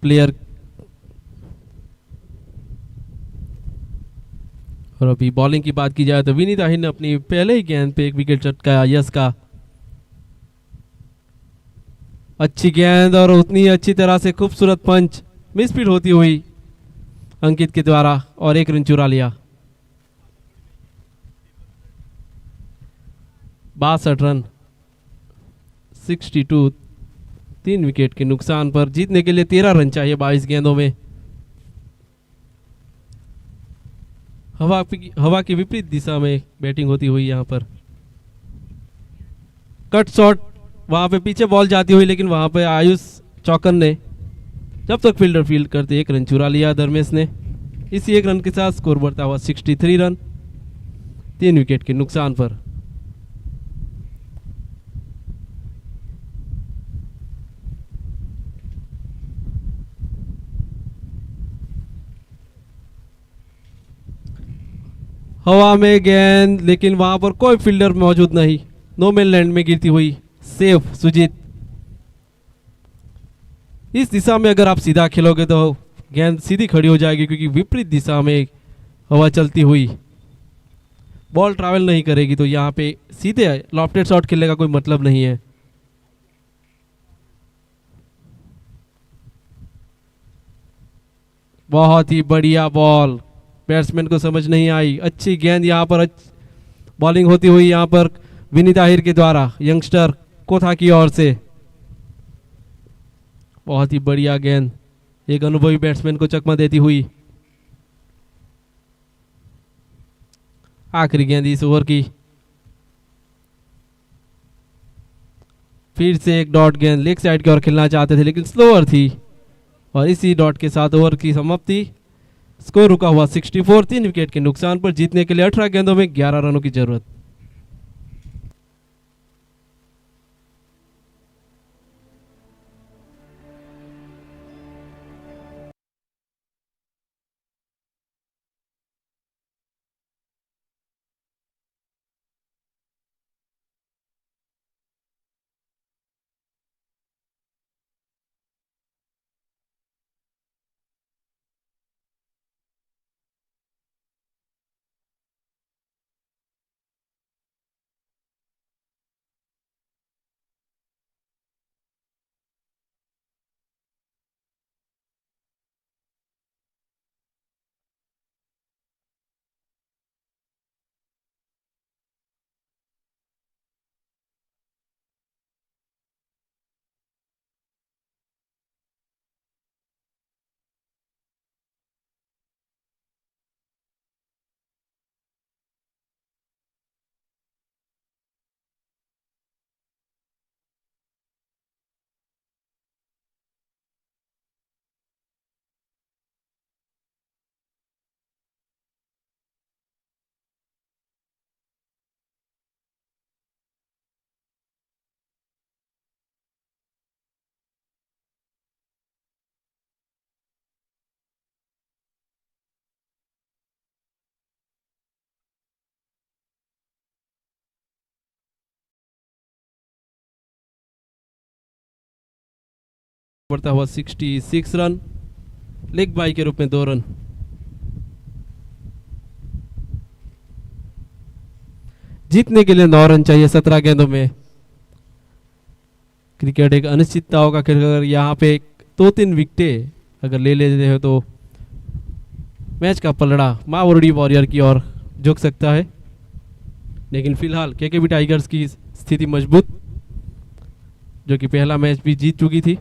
[SPEAKER 3] प्लेयर। और अभी बॉलिंग की बात की जाए तो विनीत आहिर ने अपनी पहले ही गेंद पे एक विकेट चटकाया यश का। अच्छी गेंद और उतनी अच्छी तरह से खूबसूरत पंच मिसफील्ड होती हुई अंकित के द्वारा, और एक रन चुरा लिया। 62 रन 62, 3 विकेट के नुकसान पर। जीतने के लिए 13 रन चाहिए 22 गेंदों में। हवा की विपरीत दिशा में बैटिंग होती हुई यहां पर। कट शॉट, वहां पे पीछे बॉल जाती हुई, लेकिन वहां पे आयुष चौकन ने जब तक फील्डर फील्ड करते 1 रन चुरा लिया धर्मेश ने। इसी 1 रन के साथ स्कोर बढ़ता हुआ 63 रन 3 विकेट के नुकसान पर। हवा में गेंद, लेकिन वहां पर कोई फील्डर मौजूद नहीं। नो मैन लैंड में गिरती हुई सेफ सुजीत। इस दिशा में अगर आप सीधा खेलोगे तो गेंद सीधी खड़ी हो जाएगी, क्योंकि विपरीत दिशा में हवा चलती हुई बॉल ट्रैवल नहीं करेगी, तो यहाँ पे सीधे लॉफ्टेड शॉट खेलने का कोई मतलब नहीं है। बहुत ही बढ़िया बॉल, बैट्समैन को समझ नहीं आई। अच्छी गेंद यहाँ पर बॉलिंग होती हुई यहाँ पर विनीत आहिर के द्वारा यंगस्टर कोथा की ओर से। बहुत ही बढ़िया गेंद, एक अनुभवी बैट्समैन को चकमा देती हुई। आखिरी गेंद इस ओवर की। फिर से एक डॉट गेंद, लेग साइड की ओर खेलना चाहते थे लेकिन स्लोअर थी, और इसी डॉट के साथ ओवर की समाप्ति। स्कोर रुका हुआ 64 3 विकेट के नुकसान पर। जीतने के लिए 18 गेंदों में 11 रनों की जरूरत। बढ़ता हुआ 66 रन, लेग बाई के रूप में 2 रन। जीतने के लिए 9 रन चाहिए 17 गेंदों में। क्रिकेट एक अनिश्चितताओं का खेल, अगर यहाँ पे 2-3 विकेटें अगर ले लेते हो तो मैच का पलड़ा मावरडी वॉरियर की ओर झुक सकता है। लेकिन फिलहाल केकेबी टाइगर्स की स्थिति मजबूत, जो कि पहला मैच भी जीत चुकी थी।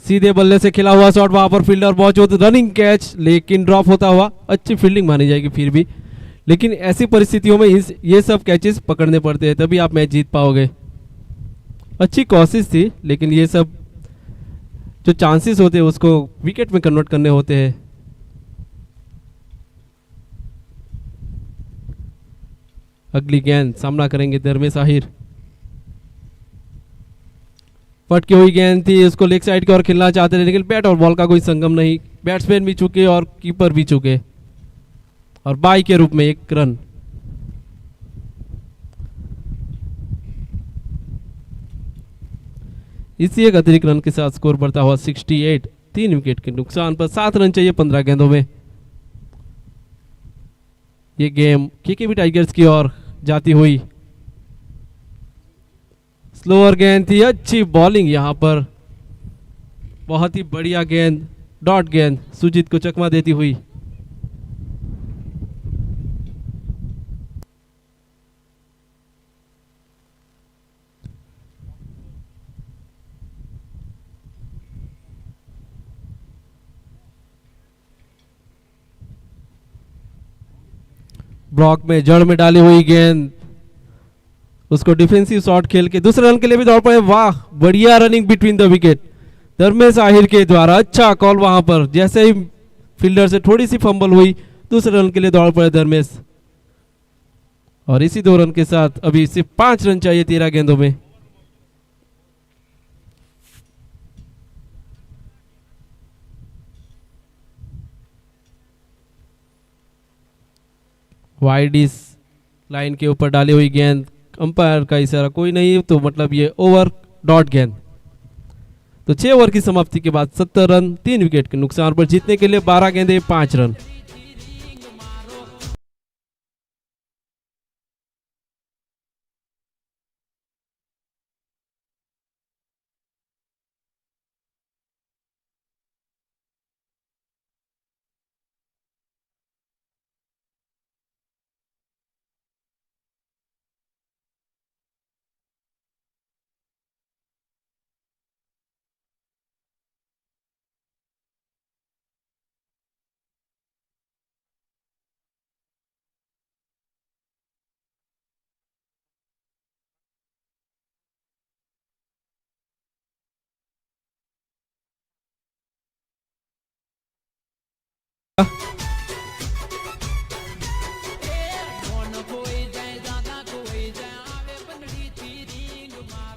[SPEAKER 3] सीधे बल्ले से खेला हुआ शॉट, वहां पर फील्डर मौजूद, रनिंग कैच लेकिन ड्रॉप होता हुआ। अच्छी फील्डिंग मानी जाएगी फिर भी, लेकिन ऐसी परिस्थितियों में ये सब कैचेस पकड़ने पड़ते हैं, तभी आप मैच जीत पाओगे। अच्छी कोशिश थी, लेकिन ये सब जो चांसेस होते हैं उसको विकेट में कन्वर्ट करने होते हैं। अगली गेंद सामना करेंगे धर्मेश आहिर। फटकी हुई गेंद थी, उसको लेग साइड की ओर खेलना चाहते थे, लेकिन बैट और बॉल का कोई संगम नहीं। बैट्समैन भी चुके और कीपर भी चुके, और बाई के रूप में 1 रन। इसी एक अतिरिक्त रन के साथ स्कोर बढ़ता हुआ 68 3 विकेट के नुकसान पर। 7 रन चाहिए 15 गेंदों में। ये गेम केकेबी टाइगर्स की ओर जाती हुई। स्लोअर गेंद थी, अच्छी बॉलिंग यहां पर, बहुत ही बढ़िया गेंद, डॉट गेंद सुजीत को चकमा देती हुई। ब्लॉक में जड़ में डाली हुई गेंद, उसको डिफेंसिव शॉट खेल के दूसरे रन के लिए भी दौड़ पड़े। वाह, बढ़िया running between the wicket Dharmesh Ahir के द्वारा। अच्छा कॉल वहां पर, जैसे ही फील्डर से थोड़ी सी फंबल हुई दूसरे रन के लिए दौड़ पड़े धर्मेश। और इसी 2 रन के साथ अभी सिर्फ 5 रन चाहिए 13 गेंदों में। वाइड इस लाइन के ऊपर डाली हुई गेंद, अंपायर का इशारा कोई नहीं, तो मतलब ये ओवर डॉट गेंद। तो 6 ओवर की समाप्ति के बाद 70 रन 3 विकेट के नुकसान पर जीतने के लिए 12 गेंदे 5 रन।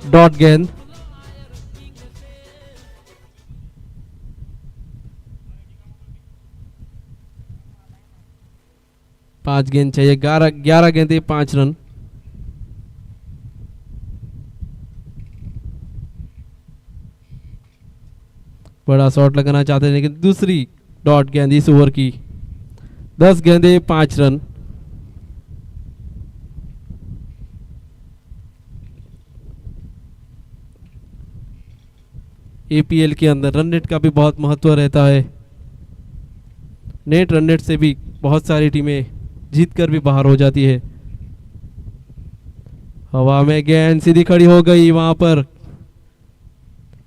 [SPEAKER 3] डॉट गेंद। पांच गेंद चाहिए, 11 गेंदे 5 रन। बड़ा शॉट लगाना चाहते हैं लेकिन दूसरी डॉट गेंद इस ओवर की। 10 गेंदे 5 रन। एपीएल के अंदर रन रेट का भी बहुत महत्व रहता है। नेट रन रेट से भी बहुत सारी टीमें जीतकर भी बाहर हो जाती है। हवा में गेंद सीधी खड़ी हो गई, वहां पर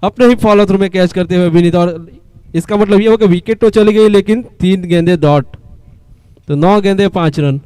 [SPEAKER 3] अपने ही फॉलो थ्रू में कैच करते हुए विनीत, और इसका मतलब ये होगा विकेट तो चली गई लेकिन 3 गेंदे डॉट, तो 9 गेंदे 5 रन।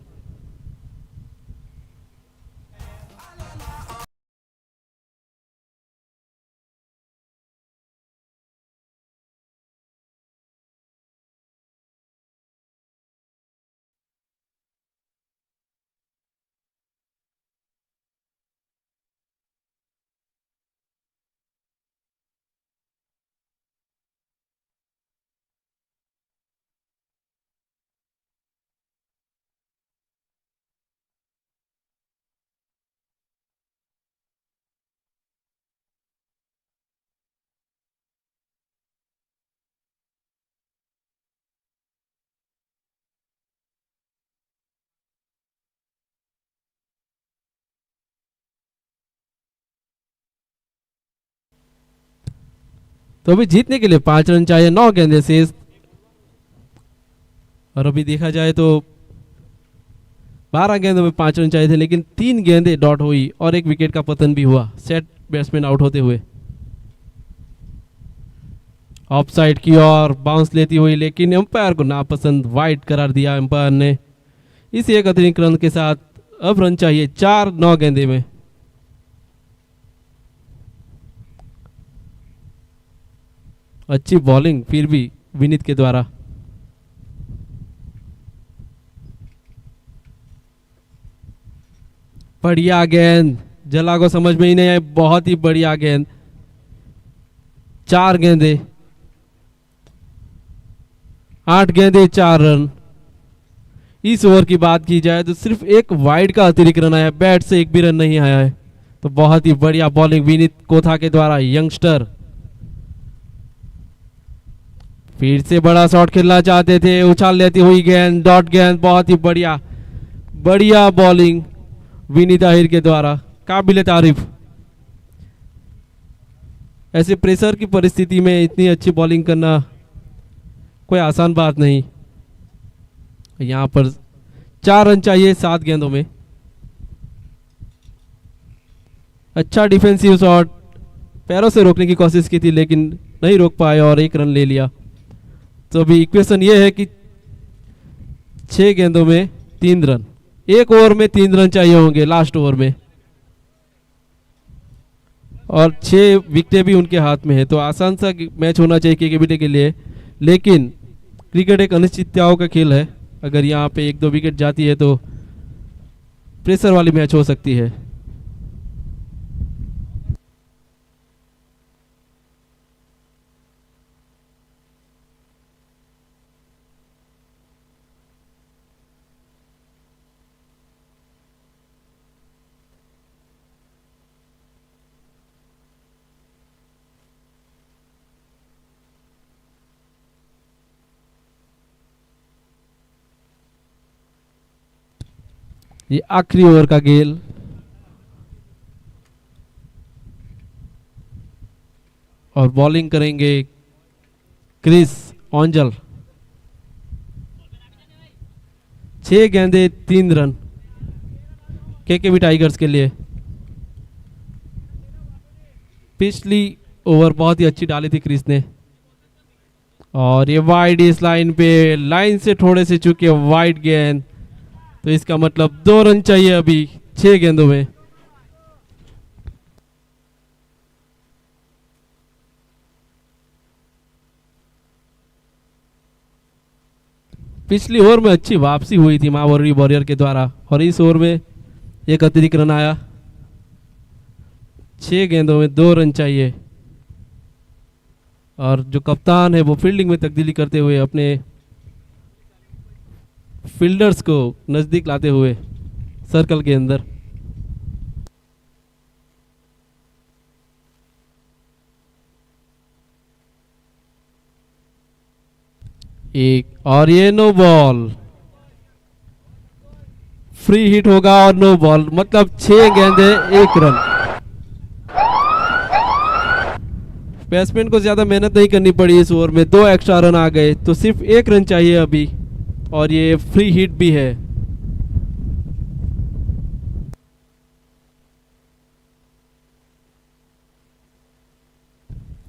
[SPEAKER 3] तो अभी जीतने के लिए 5 रन चाहिए, 9 गेंदे शेष। और अभी देखा जाए तो 12 गेंदों में 5 रन चाहिए थे लेकिन 3 गेंदे डॉट हुई और 1 विकेट का पतन भी हुआ सेट बैट्समैन आउट होते हुए। ऑफ साइड की ओर बाउंस लेती हुई लेकिन अंपायर को नापसंद, वाइड करार दिया अंपायर ने। इस एक अतिरिक्त रन के साथ अब रन चाहिए 4, 9 गेंदे में। अच्छी बॉलिंग फिर भी विनीत के द्वारा। बढ़िया गेंद, जला को समझ में ही नहीं आई, बहुत ही बढ़िया गेंद। 4 गेंदे 8 गेंदे 4 रन। इस ओवर की बात की जाए तो सिर्फ 1 वाइड का अतिरिक्त रन आया, बैट से 1 भी रन नहीं आया है। तो बहुत ही बढ़िया बॉलिंग विनीत कोथा के द्वारा, यंगस्टर। फिर से बड़ा शॉट खेलना चाहते थे, उछाल लेती हुई गेंद, डॉट गेंद। बहुत ही बढ़िया बढ़िया बॉलिंग विनीत आहिर के द्वारा, काबिले तारीफ। ऐसे प्रेशर की परिस्थिति में इतनी अच्छी बॉलिंग करना कोई आसान बात नहीं। यहां पर 4 रन चाहिए 7 गेंदों में। अच्छा डिफेंसिव शॉट, पैरों से रोकने की कोशिश की थी लेकिन नहीं रोक पाए और 1 रन ले लिया। तो अभी इक्वेशन ये है कि 6 गेंदों में 3 रन, 1 ओवर में 3 रन चाहिए होंगे लास्ट ओवर में। और 6 विकेटें भी उनके हाथ में है, तो आसान सा मैच होना चाहिए केकेबी के लिए। लेकिन क्रिकेट एक अनिश्चितताओं का खेल है, अगर यहाँ पे 1-2 विकेट जाती है तो प्रेशर वाली मैच हो सकती है। ये आखिरी ओवर का गेल, और बॉलिंग करेंगे क्रिस ऑन्जल। 6 गेंदे 3 रन केकेबी टाइगर्स के लिए। पिछली ओवर बहुत ही अच्छी डाली थी क्रिस ने, और ये वाइड इस लाइन पे, लाइन से थोड़े से चुके वाइड गेंद, तो इसका मतलब 2 रन चाहिए अभी 6 गेंदों में। पिछली ओवर में अच्छी वापसी हुई थी मावरी वॉरियर के द्वारा, और इस ओवर में एक अतिरिक्त रन आया। 6 गेंदों में 2 रन चाहिए, और जो कप्तान है वो फील्डिंग में तब्दीली करते हुए अपने फील्डर्स को नजदीक लाते हुए सर्कल के अंदर। एक, और ये नो बॉल, फ्री हिट होगा और नो बॉल, मतलब 6 गेंदे 1 रन। बैट्समैन को ज्यादा मेहनत नहीं करनी पड़ी इस ओवर में, 2 एक्स्ट्रा रन आ गए, तो सिर्फ 1 रन चाहिए अभी, और ये फ्री हिट भी है।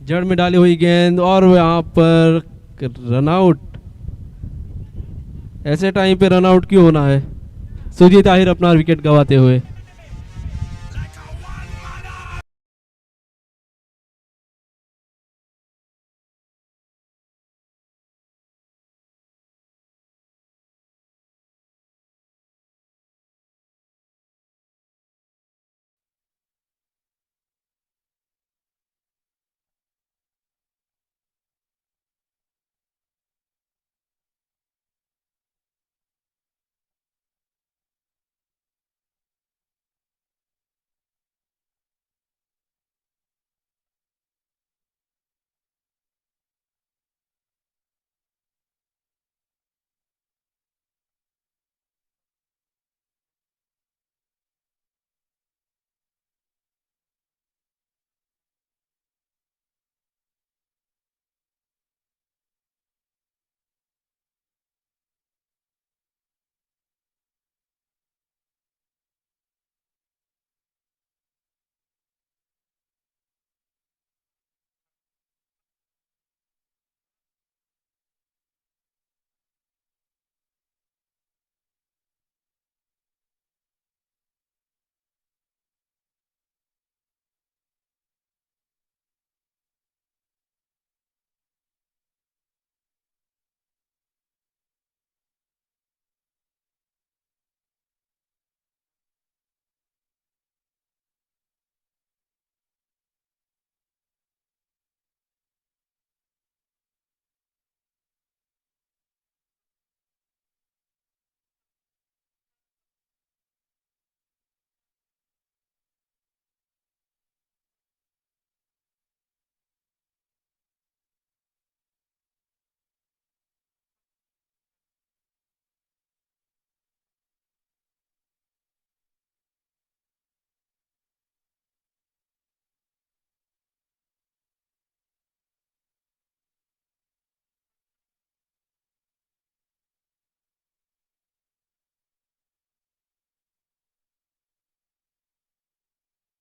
[SPEAKER 3] जड़ में डाली हुई गेंद, और यहाँ पर रन आउट। ऐसे टाइम पे रन आउट क्यों होना है? सुजीत आहिर अपना विकेट गंवाते हुए।